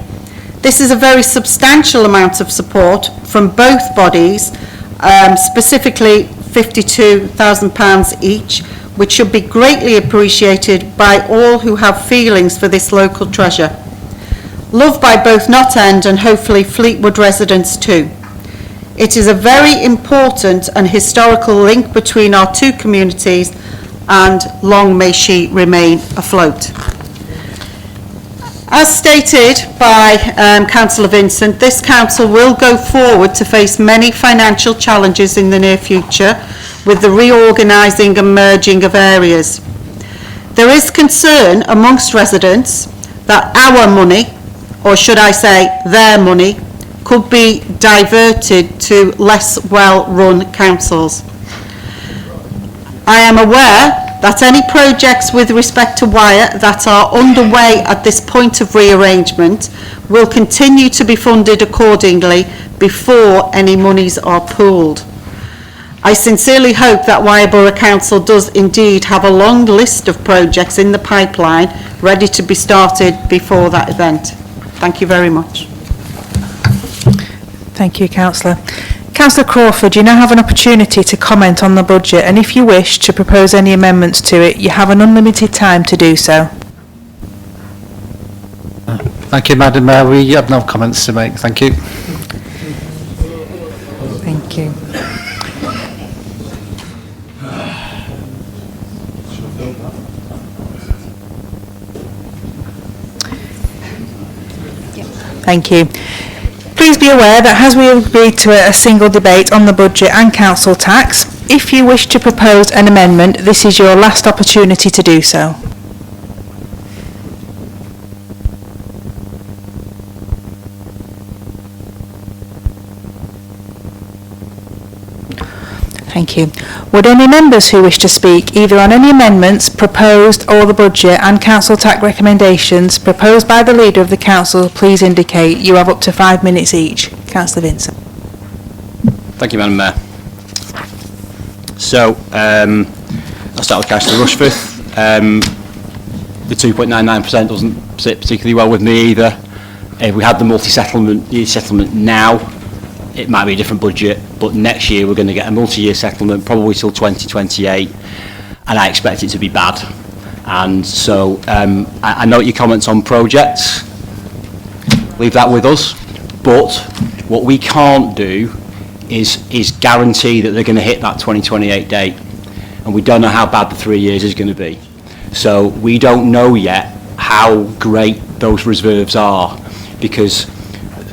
This is a very substantial amount of support from both bodies, specifically £52,000 each, which should be greatly appreciated by all who have feelings for this local treasure. Loved by both Knott End and hopefully Fleetwood residents too. It is a very important and historical link between our two communities, and long may she remain afloat. As stated by Councillor Vincent, this council will go forward to face many financial challenges in the near future with the reorganising and merging of areas. There is concern amongst residents that our money, or should I say their money, could be diverted to less well-run councils. I am aware that any projects with respect to Wyre that are underway at this point of rearrangement will continue to be funded accordingly before any monies are pooled. I sincerely hope that Wyre Borough Council does indeed have a long list of projects in the pipeline ready to be started before that event. Thank you very much. Thank you, Councillor. Councillor Crawford, you now have an opportunity to comment on the budget, and if you wish to propose any amendments to it, you have an unlimited time to do so. Thank you, Madam Mayor. We have no comments to make. Thank you. Thank you. Thank you. Please be aware that as we have agreed to a single debate on the budget and council tax, if you wish to propose an amendment, this is your last opportunity to do so. Thank you. Would any members who wish to speak either on any amendments proposed or the budget and council tax recommendations proposed by the leader of the council please indicate? You have up to 5 minutes each. Councillor Vincent. Thank you, Madam Mayor. So, I'll start with Councillor Rushforth. The 2.99% doesn't sit particularly well with me either. If we had the multi-settlement settlement now, it might be a different budget, but next year we're going to get a multi-year settlement, probably till 2028, and I expect it to be bad. And so I note your comments on projects. Leave that with us. But what we can't do is guarantee that they're going to hit that 2028 date, and we don't know how bad the 3 years is going to be. So we don't know yet how great those reserves are, because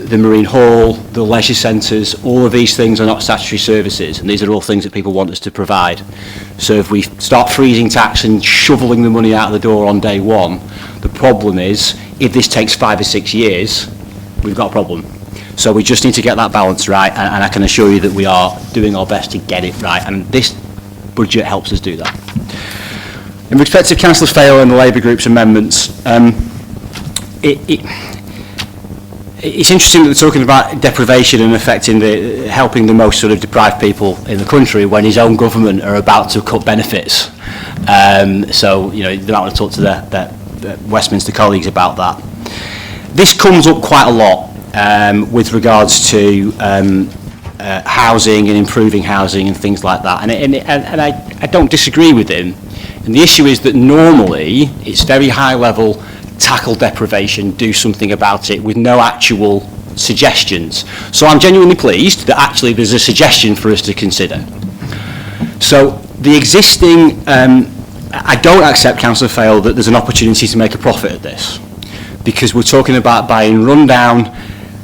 the Marine Hall, the leisure centres, all of these things are not statutory services, and these are all things that people want us to provide. So if we start freezing tax and shoveling the money out of the door on day one, the problem is, if this takes 5 or 6 years, we've got a problem. So we just need to get that balance right, and I can assure you that we are doing our best to get it right, and this budget helps us do that. In respect to Councillor Fale and the Labour Group's amendments, it's interesting that they're talking about deprivation and affecting helping the most sort of deprived people in the country when his own government are about to cut benefits. So, you know, they might want to talk to their Westminster colleagues about that. This comes up quite a lot with regards to housing and improving housing and things like that. And I don't disagree with him. And the issue is that normally it's very high level, tackle deprivation, do something about it, with no actual suggestions. So I'm genuinely pleased that actually there's a suggestion for us to consider. So the existing, I don't accept, Councillor Fale, that there's an opportunity to make a profit at this, because we're talking about buying rundown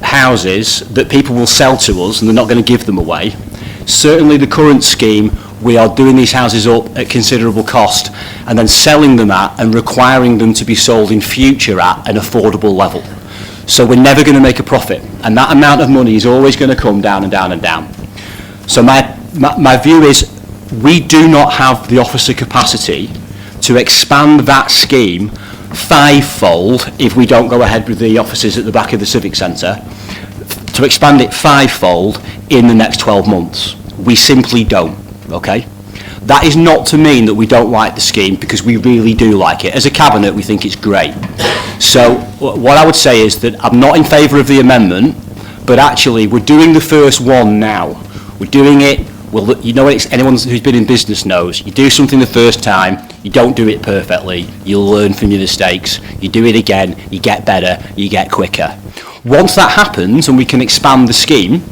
houses that people will sell to us and they're not going to give them away. Certainly the current scheme, we are doing these houses up at considerable cost and then selling them at and requiring them to be sold in future at an affordable level. So we're never going to make a profit, and that amount of money is always going to come down and down and down. So my view is we do not have the officer capacity to expand that scheme fivefold if we don't go ahead with the offices at the back of the Civic Centre, to expand it fivefold in the next 12 months. We simply don't, okay? That is not to mean that we don't like the scheme, because we really do like it. As a cabinet, we think it's great. So what I would say is that I'm not in favour of the amendment, but actually we're doing the first one now. We're doing it, well, you know, anyone who's been in business knows, you do something the first time, you don't do it perfectly, you'll learn from your mistakes, you do it again, you get better, you get quicker. Once that happens and we can expand the scheme,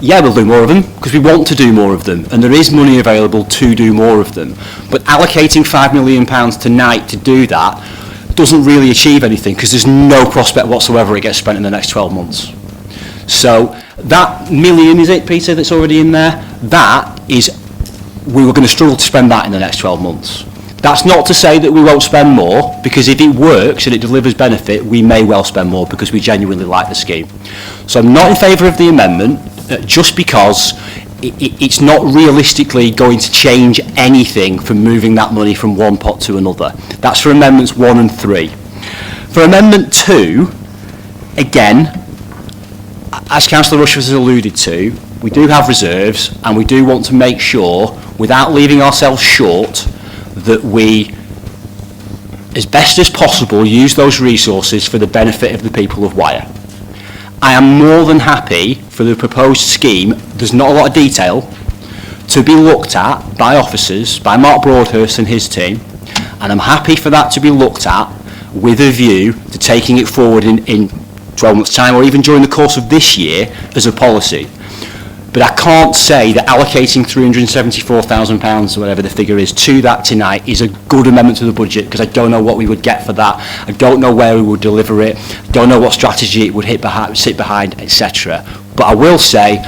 yeah, we'll do more of them, because we want to do more of them, and there is money available to do more of them. But allocating £5 million tonight to do that doesn't really achieve anything, because there's no prospect whatsoever it gets spent in the next 12 months. So that million, is it, Peter, that's already in there? That is, we were going to struggle to spend that in the next 12 months. That's not to say that we won't spend more, because if it works and it delivers benefit, we may well spend more, because we genuinely like the scheme. So I'm not in favour of the amendment, just because it's not realistically going to change anything from moving that money from one pot to another. That's for amendments 1 and 3. For amendment 2, again, as Councillor Rushford has alluded to, we do have reserves, and we do want to make sure, without leaving ourselves short, that we, as best as possible, use those resources for the benefit of the people of Wyre. I am more than happy for the proposed scheme, there's not a lot of detail, to be looked at by officers, by Mark Broadhurst and his team, and I'm happy for that to be looked at with a view to taking it forward in 12 months' time, or even during the course of this year as a policy. But I can't say that allocating £374,000, or whatever the figure is, to that tonight is a good amendment to the budget, because I don't know what we would get for that. I don't know where we would deliver it. I don't know what strategy it would sit behind, etc. But I will say,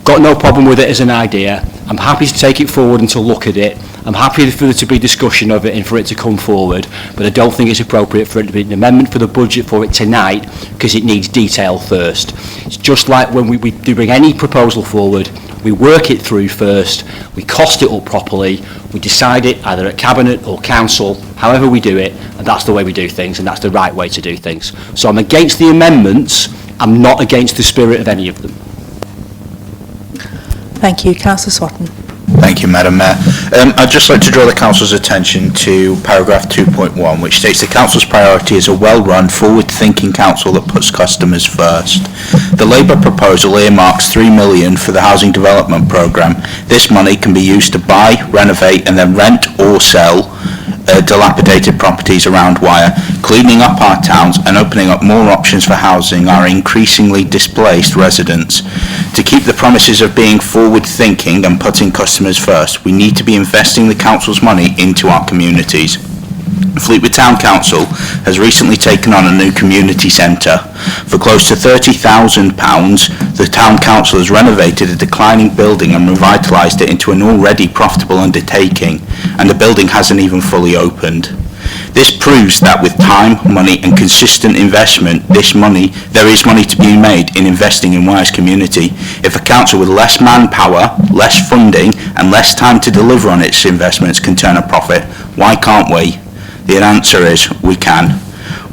got no problem with it as an idea. I'm happy to take it forward and to look at it. I'm happy for there to be discussion of it and for it to come forward, but I don't think it's appropriate for it to be an amendment for the budget for it tonight, because it needs detail first. It's just like when we do bring any proposal forward, we work it through first, we cost it up properly, we decide it either at Cabinet or Council, however we do it, and that's the way we do things, and that's the right way to do things. So I'm against the amendments, I'm not against the spirit of any of them. Thank you. Councillor Swatton. Thank you, Madam Mayor. I'd just like to draw the Council's attention to paragraph 2.1, which states the Council's priority is a well-run, forward-thinking council that puts customers first. The Labour proposal earmarks £3 million for the housing development programme. This money can be used to buy, renovate and then rent or sell dilapidated properties around Wyre, cleaning up our towns and opening up more options for housing our increasingly displaced residents. To keep the promises of being forward-thinking and putting customers first, we need to be investing the Council's money into our communities. Fleetwood Town Council has recently taken on a new community centre. For close to £30,000, the Town Council has renovated a declining building and revitalised it into an already profitable undertaking, and the building hasn't even fully opened. This proves that with time, money and consistent investment, there is money to be made in investing in Wyre's community. If a council with less manpower, less funding and less time to deliver on its investments can turn a profit, why can't we? The answer is, we can.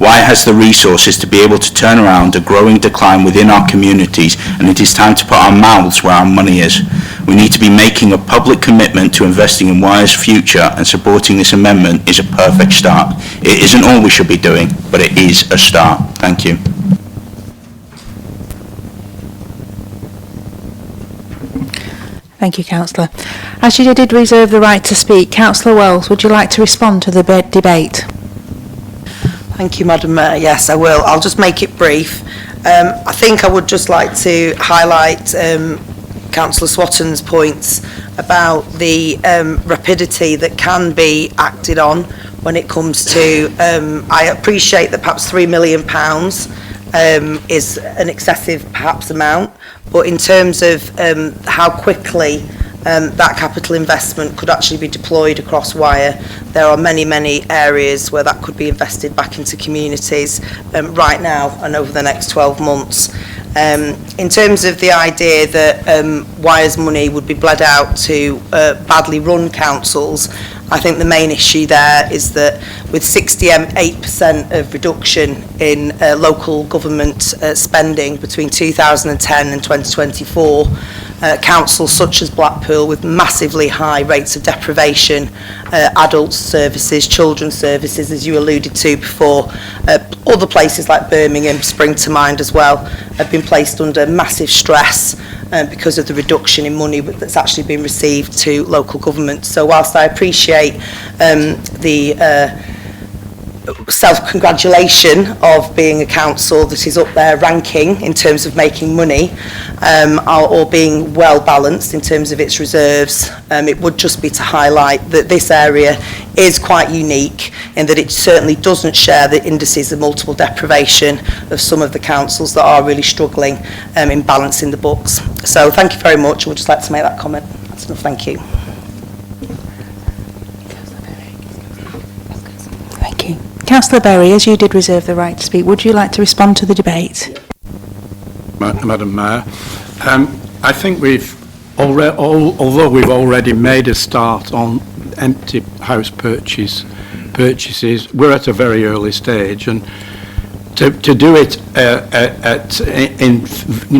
Wyre has the resources to be able to turn around a growing decline within our communities, and it is time to put our mouths where our money is. We need to be making a public commitment to investing in Wyre's future, and supporting this amendment is a perfect start. It isn't all we should be doing, but it is a start. Thank you. Thank you, Councillor. As you did reserve the right to speak, Councillor Wells, would you like to respond to the debate? Thank you, Madam Mayor. Yes, I will. I'll just make it brief. I think I would just like to highlight Councillor Swatton's points about the rapidity that can be acted on when it comes to, I appreciate that perhaps £3 million is an excessive perhaps amount, but in terms of how quickly that capital investment could actually be deployed across Wyre, there are many, many areas where that could be invested back into communities right now and over the next 12 months. In terms of the idea that Wyre's money would be bled out to badly run councils, I think the main issue there is that with 68% of reduction in local government spending between 2010 and 2024, councils such as Blackpool with massively high rates of deprivation, adult services, children's services, as you alluded to before, other places like Birmingham spring to mind as well, have been placed under massive stress because of the reduction in money that's actually been received to local government. So whilst I appreciate the self-congratulation of being a council that is up there ranking in terms of making money or being well balanced in terms of its reserves, it would just be to highlight that this area is quite unique in that it certainly doesn't share the indices of multiple deprivation of some of the councils that are really struggling in balancing the books. So thank you very much. I would just like to make that comment. That's enough. Thank you. Thank you. Councillor Berry, as you did reserve the right to speak, would you like to respond to the debate? Madam Mayor, I think we've already, although we've already made a start on empty house purchases, we're at a very early stage, and to do it in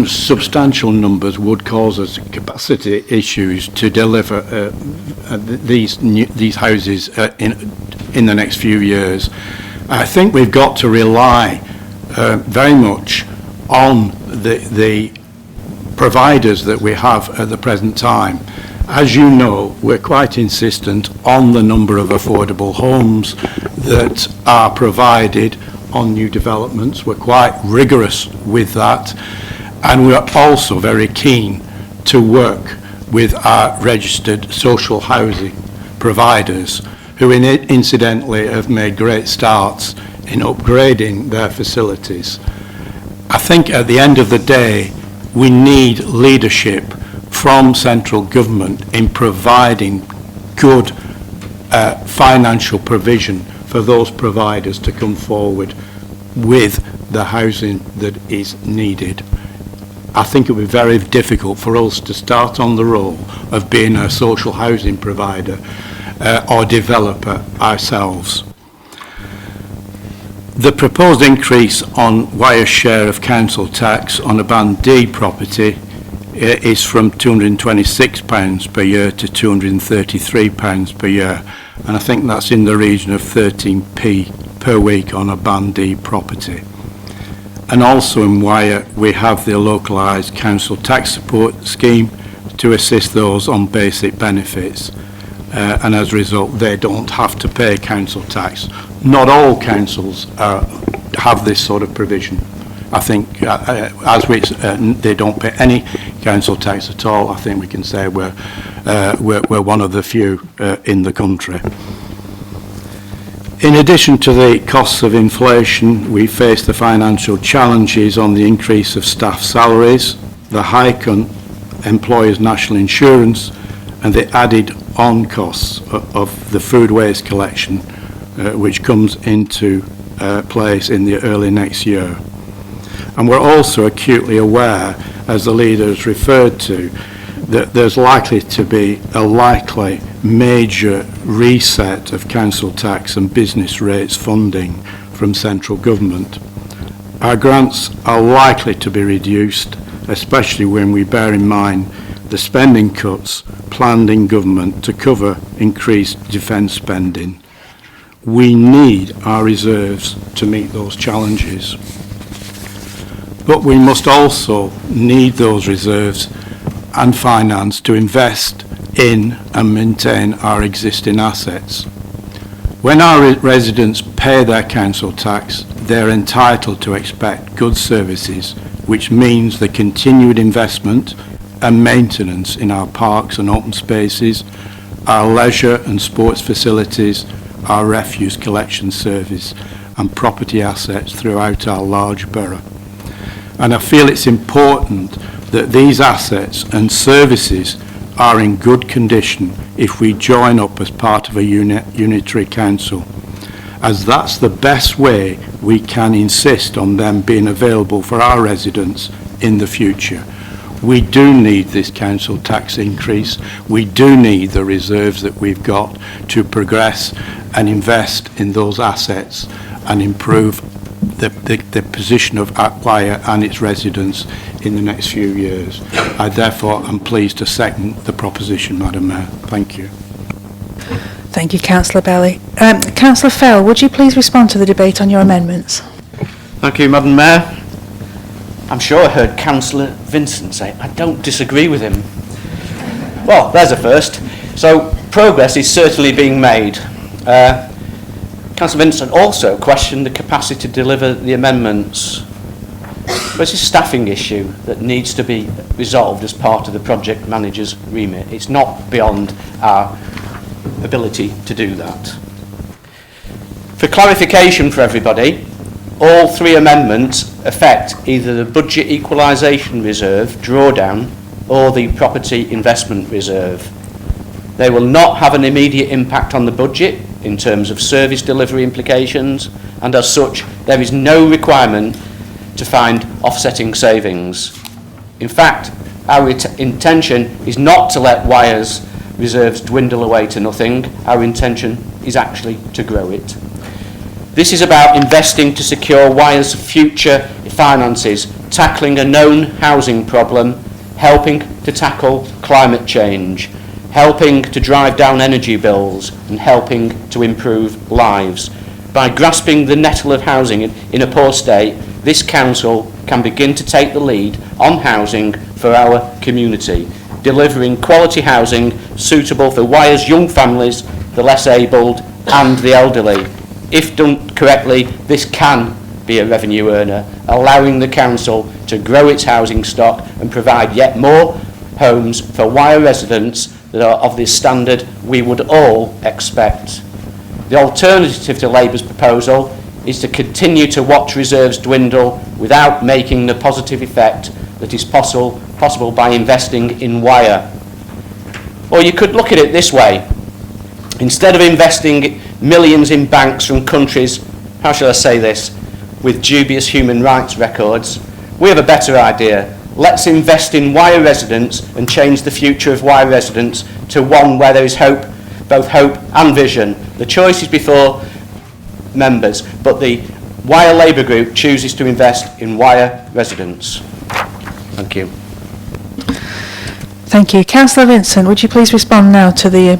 substantial numbers would cause us capacity issues to deliver these houses in the next few years. I think we've got to rely very much on the providers that we have at the present time. As you know, we're quite insistent on the number of affordable homes that are provided on new developments. We're quite rigorous with that, and we're also very keen to work with our registered social housing providers, who incidentally have made great starts in upgrading their facilities. I think at the end of the day, we need leadership from central government in providing good financial provision for those providers to come forward with the housing that is needed. I think it would be very difficult for us to start on the role of being a social housing provider or developer ourselves. The proposed increase on Wyre's share of council tax on a Band D property is from £226 per year to £233 per year, and I think that's in the region of 13p per week on a Band D property. And also in Wyre we have the localised council tax support scheme to assist those on basic benefits, and as a result they don't have to pay council tax. Not all councils have this sort of provision. I think they don't pay any council tax at all. I think we can say we're one of the few in the country. In addition to the costs of inflation, we face the financial challenges on the increase of staff salaries, the hike on employers' national insurance, and the added on costs of the food waste collection, which comes into place in the early next year. And we're also acutely aware, as the leaders referred to, that there's likely to be a likely major reset of council tax and business rates funding from central government. Our grants are likely to be reduced, especially when we bear in mind the spending cuts planned in government to cover increased defence spending. We need our reserves to meet those challenges. But we must also need those reserves and finance to invest in and maintain our existing assets. When our residents pay their council tax, they're entitled to expect good services, which means the continued investment and maintenance in our parks and open spaces, our leisure and sports facilities, our refuse collection service and property assets throughout our large borough. And I feel it's important that these assets and services are in good condition if we join up as part of a unitary council, as that's the best way we can insist on them being available for our residents in the future. We do need this council tax increase. We do need the reserves that we've got to progress and invest in those assets and improve the position of Wyre and its residents in the next few years. I therefore am pleased to second the proposition, Madam Mayor. Thank you. Thank you, Councillor Belly. Councillor Fell, would you please respond to the debate on your amendments? Thank you, Madam Mayor. I'm sure I heard Councillor Vincent say, I don't disagree with him. Well, there's a first. So, progress is certainly being made. Councillor Vincent also questioned the capacity to deliver the amendments. But it's a staffing issue that needs to be resolved as part of the project manager's remit. It's not beyond our ability to do that. For clarification for everybody, all three amendments affect either the budget equalisation reserve drawdown or the property investment reserve. They will not have an immediate impact on the budget in terms of service delivery implications, and as such there is no requirement to find offsetting savings. In fact, our intention is not to let Wyre's reserves dwindle away to nothing. Our intention is actually to grow it. This is about investing to secure Wyre's future finances, tackling a known housing problem, helping to tackle climate change, helping to drive down energy bills and helping to improve lives. By grasping the nettle of housing in a poor state, this council can begin to take the lead on housing for our community, delivering quality housing suitable for Wyre's young families, the less abled and the elderly. If done correctly, this can be a revenue earner, allowing the council to grow its housing stock and provide yet more homes for Wyre residents that are of the standard we would all expect. The alternative to Labour's proposal is to continue to watch reserves dwindle without making the positive effect that is possible by investing in Wyre. Or you could look at it this way. Instead of investing millions in banks from countries, how shall I say this, with dubious human rights records, we have a better idea. Let's invest in Wyre residents and change the future of Wyre residents to one where there is hope, both hope and vision. The choice is before members, but the Wyre Labour Group chooses to invest in Wyre residents. Thank you. Thank you. Councillor Vincent, would you please respond now to the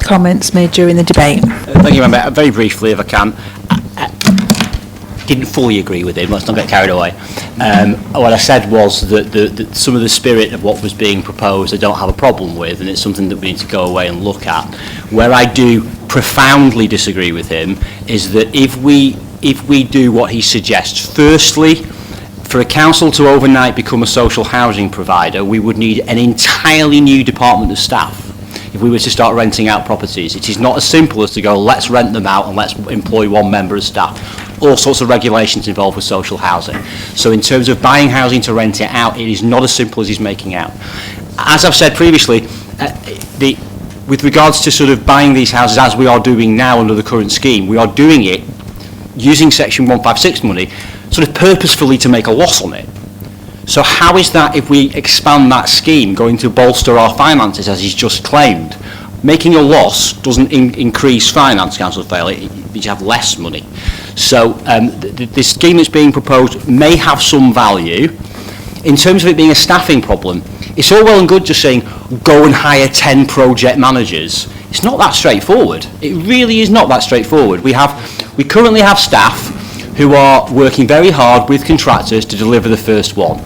comments made during the debate? Thank you, Member. Very briefly, if I can. I didn't fully agree with him, let's not get carried away. What I said was that some of the spirit of what was being proposed I don't have a problem with, and it's something that we need to go away and look at. Where I do profoundly disagree with him is that if we do what he suggests, firstly, for a council to overnight become a social housing provider, we would need an entirely new department of staff if we were to start renting out properties. It is not as simple as to go, let's rent them out and let's employ one member of staff. All sorts of regulations involved with social housing. So in terms of buying housing to rent it out, it is not as simple as he's making out. As I've said previously, with regards to sort of buying these houses as we are doing now under the current scheme, we are doing it using Section 156 money sort of purposefully to make a loss on it. So how is that, if we expand that scheme, going to bolster our finances as he's just claimed? Making a loss doesn't increase finance, Councillor Fale, you have less money. So the scheme that's being proposed may have some value. In terms of it being a staffing problem, it's all well and good just saying, go and hire 10 project managers. It's not that straightforward. It really is not that straightforward. We currently have staff who are working very hard with contractors to deliver the first one.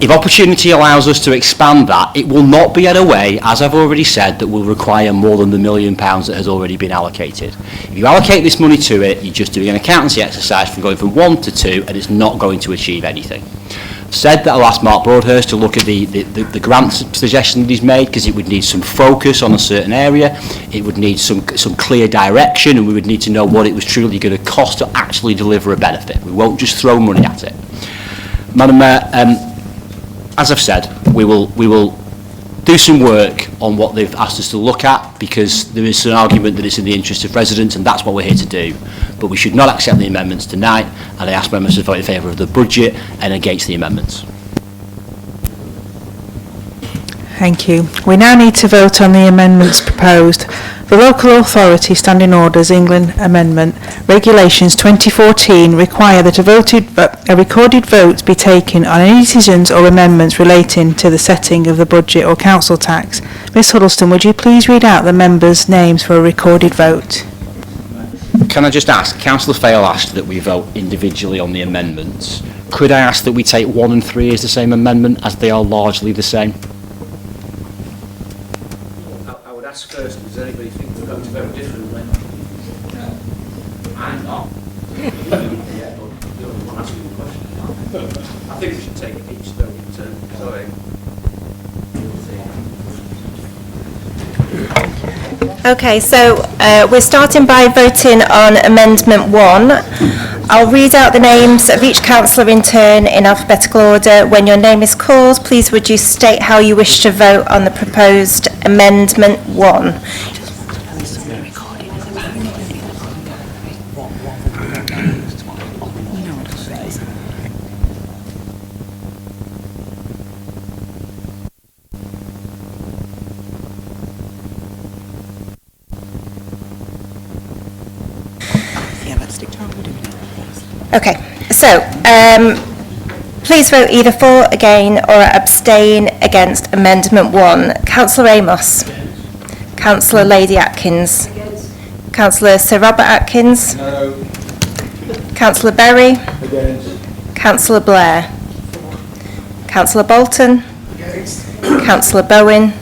If opportunity allows us to expand that, it will not be at a way, as I've already said, that will require more than the £1 million that has already been allocated. If you allocate this money to it, you're just doing an accountancy exercise from going from 1 to 2, and it's not going to achieve anything. I've said that I'll ask Mark Broadhurst to look at the grant suggestion that he's made, because it would need some focus on a certain area, it would need some clear direction, and we would need to know what it was truly going to cost to actually deliver a benefit. We won't just throw money at it. Madam Mayor, as I've said, we will do some work on what they've asked us to look at, because there is an argument that it's in the interest of residents, and that's what we're here to do. But we should not accept the amendments tonight, and I ask members to vote in favour of the budget and against the amendments. Thank you. We now need to vote on the amendments proposed. The Local Authority Standing Orders England Amendment Regulations 2014 require that a recorded vote be taken on any decisions or amendments relating to the setting of the budget or council tax. Miss Huddleston, would you please read out the members' names for a recorded vote? Can I just ask, Councillor Fail asked that we vote individually on the amendments. Could I ask that we take 1 and 3 as the same amendment, as they are largely the same? I would ask first, does anybody think we're going to vote differently? I'm not. Yeah, but you're the one asking the question. I think we should take each though in turn. Sorry. Okay, so we're starting by voting on Amendment 1. I'll read out the names of each councillor in turn in alphabetical order. When your name is called, please would you state how you wish to vote on the proposed Amendment 1. Okay, so please vote either for, again, or abstain against Amendment 1. Councillor Amos. Councillor Lady Atkins. Councillor Sir Robert Atkins. No. Councillor Berry. Against. Councillor Blair. Councillor Bolton. Against. Councillor Bowen.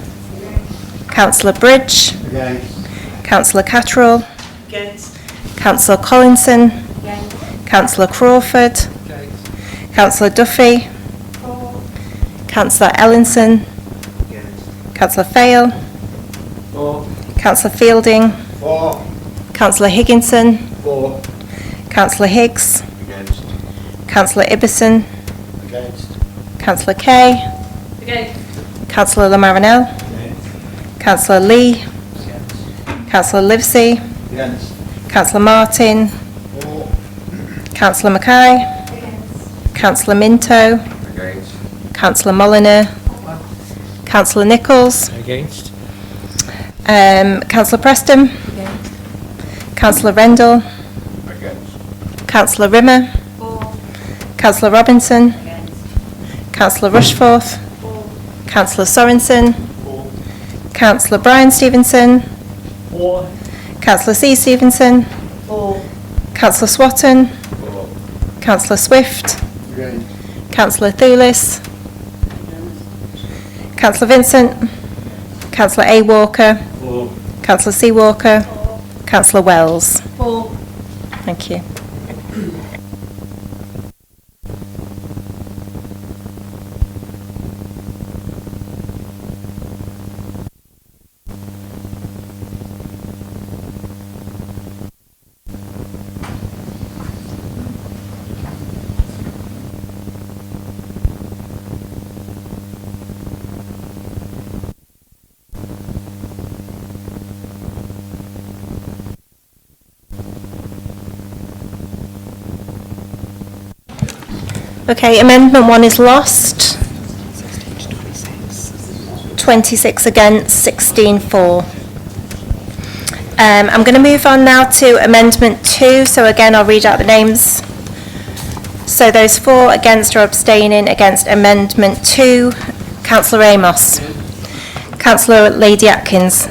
Councillor Bridge. Against. Councillor Catterall. Against. Councillor Collinson. Councillor Crawford. Councillor Duffy. Councillor Ellinson. Councillor Fail. Councillor Fielding. Councillor Higginson. Councillor Higgs. Councillor Ibbison. Councillor Kay. Councillor Lamarinell. Councillor Lee. Councillor Livesey. Councillor Martin. Councillor Mackay. Councillor Minto. Councillor Molyneux. Councillor Nichols. Against. Councillor Preston. Councillor Rendell. Councillor Rimmer. Councillor Robinson. Councillor Rushforth. Councillor Sorensen. Councillor Brian Stevenson. Councillor C. Stevenson. Councillor Swatton. Councillor Swift. Councillor Thulis. Councillor Vincent. Councillor A. Walker. Councillor C. Walker. Councillor Wells. Thank you. Okay, Amendment 1 is lost. 26 against, 16 for. I'm going to move on now to Amendment 2. So again, I'll read out the names. So those for, against, or abstaining against Amendment 2. Councillor Amos. Councillor Lady Atkins.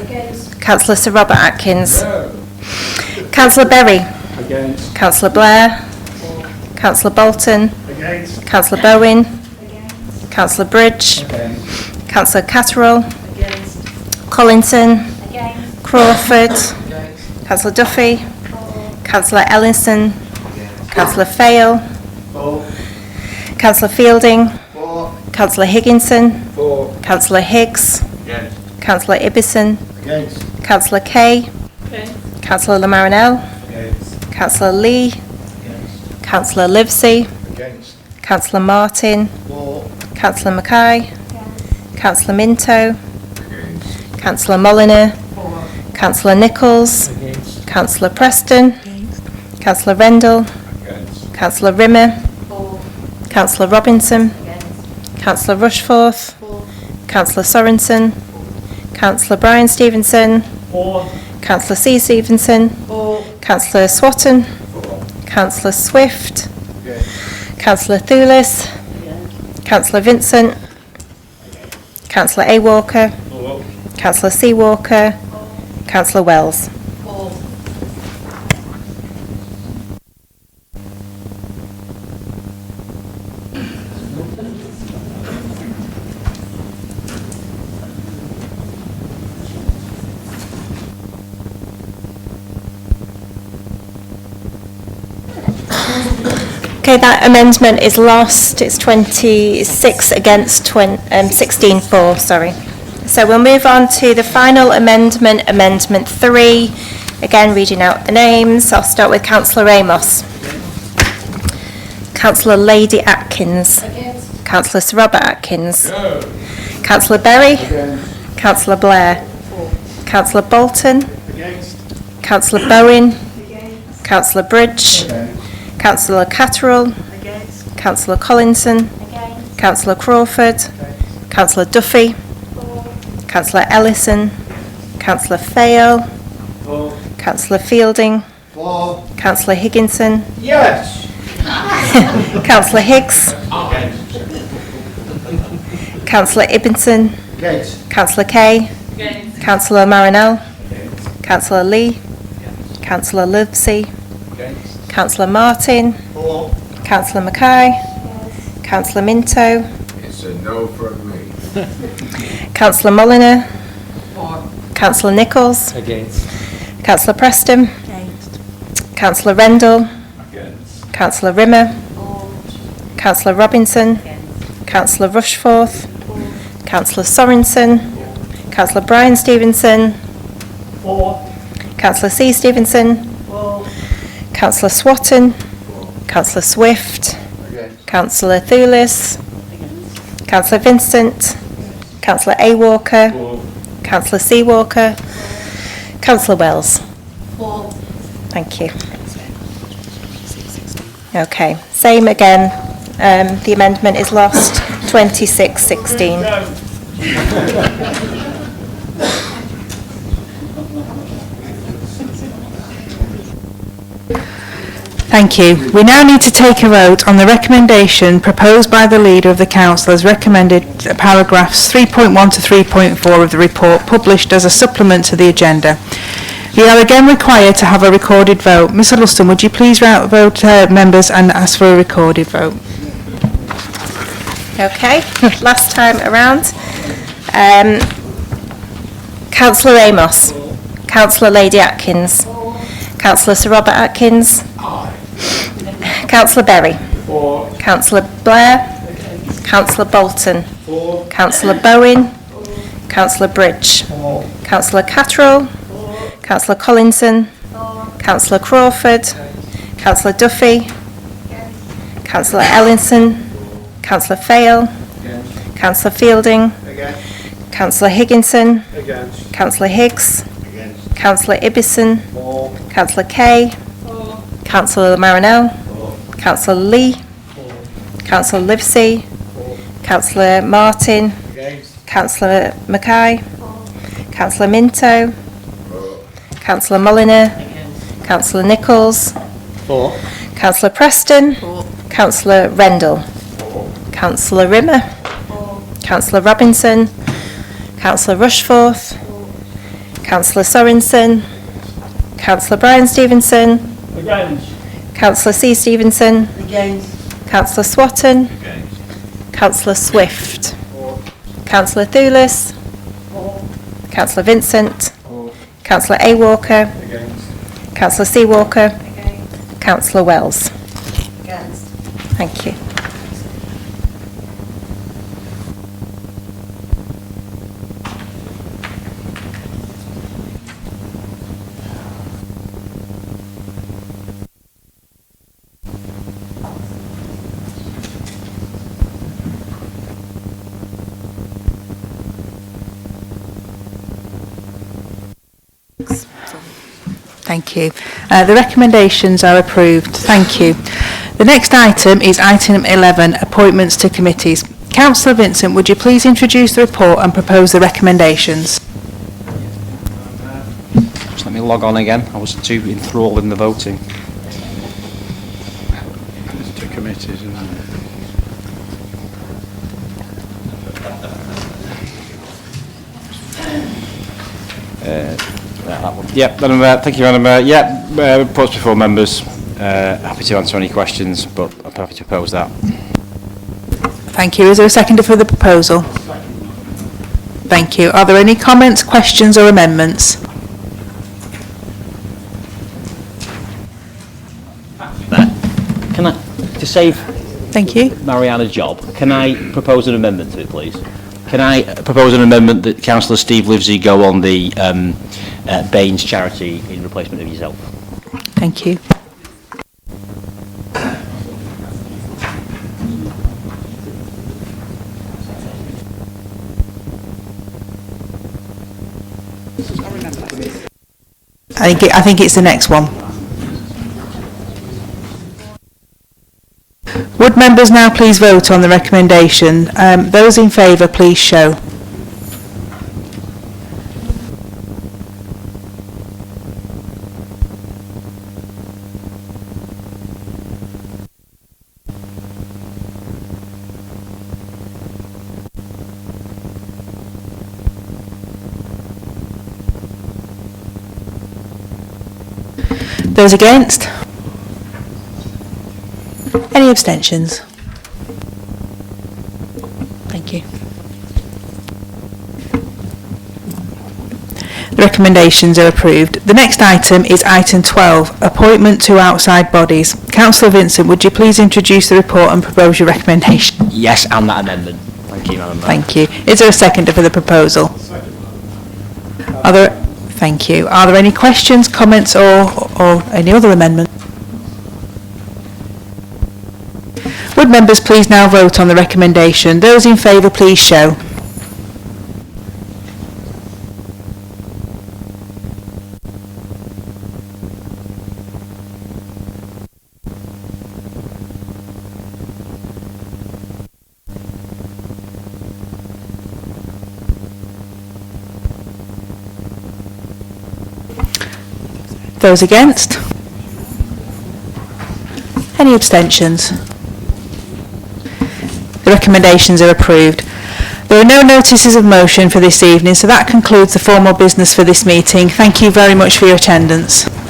Councillor Sir Robert Atkins. Councillor Berry. Councillor Blair. Councillor Bolton. Councillor Bowen. Councillor Bridge. Councillor Catterall. Collinson. Crawford. Councillor Duffy. Councillor Ellison. Councillor Fail. Councillor Fielding. Councillor Higginson. Councillor Higgs. Councillor Ibbison. Councillor Kay. Councillor Lamarinell. Councillor Lee. Councillor Livesey. Councillor Martin. Councillor Mackay. Councillor Minto. Councillor Molyneux. Councillor Nichols. Councillor Preston. Councillor Rendell. Councillor Rimmer. Councillor Robinson. Councillor Rushforth. Councillor Sorensen. Councillor Brian Stevenson. Councillor C. Stevenson. Councillor Swatton. Councillor Swift. Councillor Thulis. Councillor Vincent. Councillor A. Walker. Councillor C. Walker. Councillor Wells. Okay, that amendment is lost. It's 26 against 16 for, sorry. So we'll move on to the final amendment, Amendment 3. Again, reading out the names. I'll start with Councillor Amos. Councillor Lady Atkins. Councillor Sir Robert Atkins. Councillor Berry. Councillor Blair. Councillor Bolton. Councillor Bowen. Councillor Bridge. Councillor Catterall. Councillor Collinson. Councillor Crawford. Councillor Duffy. Councillor Ellison. Councillor Fayle. Councillor Fielding. Councillor Higginson. Yes. Councillor Higgs. Councillor Ibbenson. Councillor Kay. Councillor Marinell. Councillor Lee. Councillor Livesey. Councillor Martin. Councillor Mackay. Councillor Minto. It's a no from me. Councillor Molyneux. Councillor Nichols. Against. Councillor Preston. Councillor Rendell. Councillor Rimmer. Councillor Robinson. Councillor Rushforth. Councillor Sorensen. Councillor Brian Stevenson. Councillor C. Stevenson. Councillor Swatton. Councillor Swift. Councillor Thulis. Councillor Vincent. Councillor A. Walker. Councillor C. Walker. Councillor Wells. Thank you. Okay, same again. The amendment is lost. 26-16. Thank you. We now need to take a vote on the recommendation proposed by the Leader of the Council as recommended paragraphs 3.1 to 3.4 of the report published as a supplement to the agenda. We are again required to have a recorded vote. Mr Luston, would you please vote members and ask for a recorded vote? Okay, last time around. Councillor Amos. Councillor Lady Atkins. Councillor Sir Robert Atkins. Councillor Berry. Councillor Blair. Councillor Bolton. Councillor Bowen. Councillor Bridge. Councillor Catterall. Councillor Collinson. Councillor Crawford. Councillor Duffy. Councillor Ellison. Councillor Fayle. Councillor Fielding. Councillor Higginson. Councillor Higgs. Councillor Ibison. Councillor Kay. Councillor Marinell. Councillor Lee. Councillor Livesey. Councillor Martin. Councillor Mackay. Councillor Minto. Councillor Molyneux. Councillor Nichols. Councillor Preston. Councillor Rendell. Councillor Rimmer. Councillor Robinson. Councillor Rushforth. Councillor Sorensen. Councillor Brian Stevenson. Councillor C. Stevenson. Councillor Swatton. Councillor Swift. Councillor Thulis. Councillor Vincent. Councillor A. Walker. Councillor C. Walker. Councillor Wells. Thank you. Thank you. The recommendations are approved. Thank you. The next item is item 11, appointments to committees. Councillor Vincent, would you please introduce the report and propose the recommendations? Just let me log on again. I was too enthralled in the voting. There's 2 committees, isn't there? That one. Yep, Madam Mayor, thank you, Madam Mayor. Reports before members. Happy to answer any questions, but I'm happy to oppose that. Thank you. Is there a seconder for the proposal? Thank you. Are there any comments, questions or amendments? Can I, to save Thank you. Marianne a job, can I propose an amendment to it, please? Can I propose an amendment that Councillor Steve Livesey go on the Baines charity in replacement of yourself? Thank you. I think it's the next one. Would members now please vote on the recommendation? Those in favour, please show. Those against? Any abstentions? Thank you. The recommendations are approved. The next item is item 12, appointment to outside bodies. Councillor Vincent, would you please introduce the report and propose your recommendation? Yes, and that amendment. Thank you, Madam Mayor. Thank you. Is there a seconder for the proposal? Thank you. Are there any questions, comments or any other amendments? Would members please now vote on the recommendation? Those in favour, please show. Those against? Any abstentions? The recommendations are approved. There are no notices of motion for this evening, so that concludes the formal business for this meeting. Thank you very much for your attendance.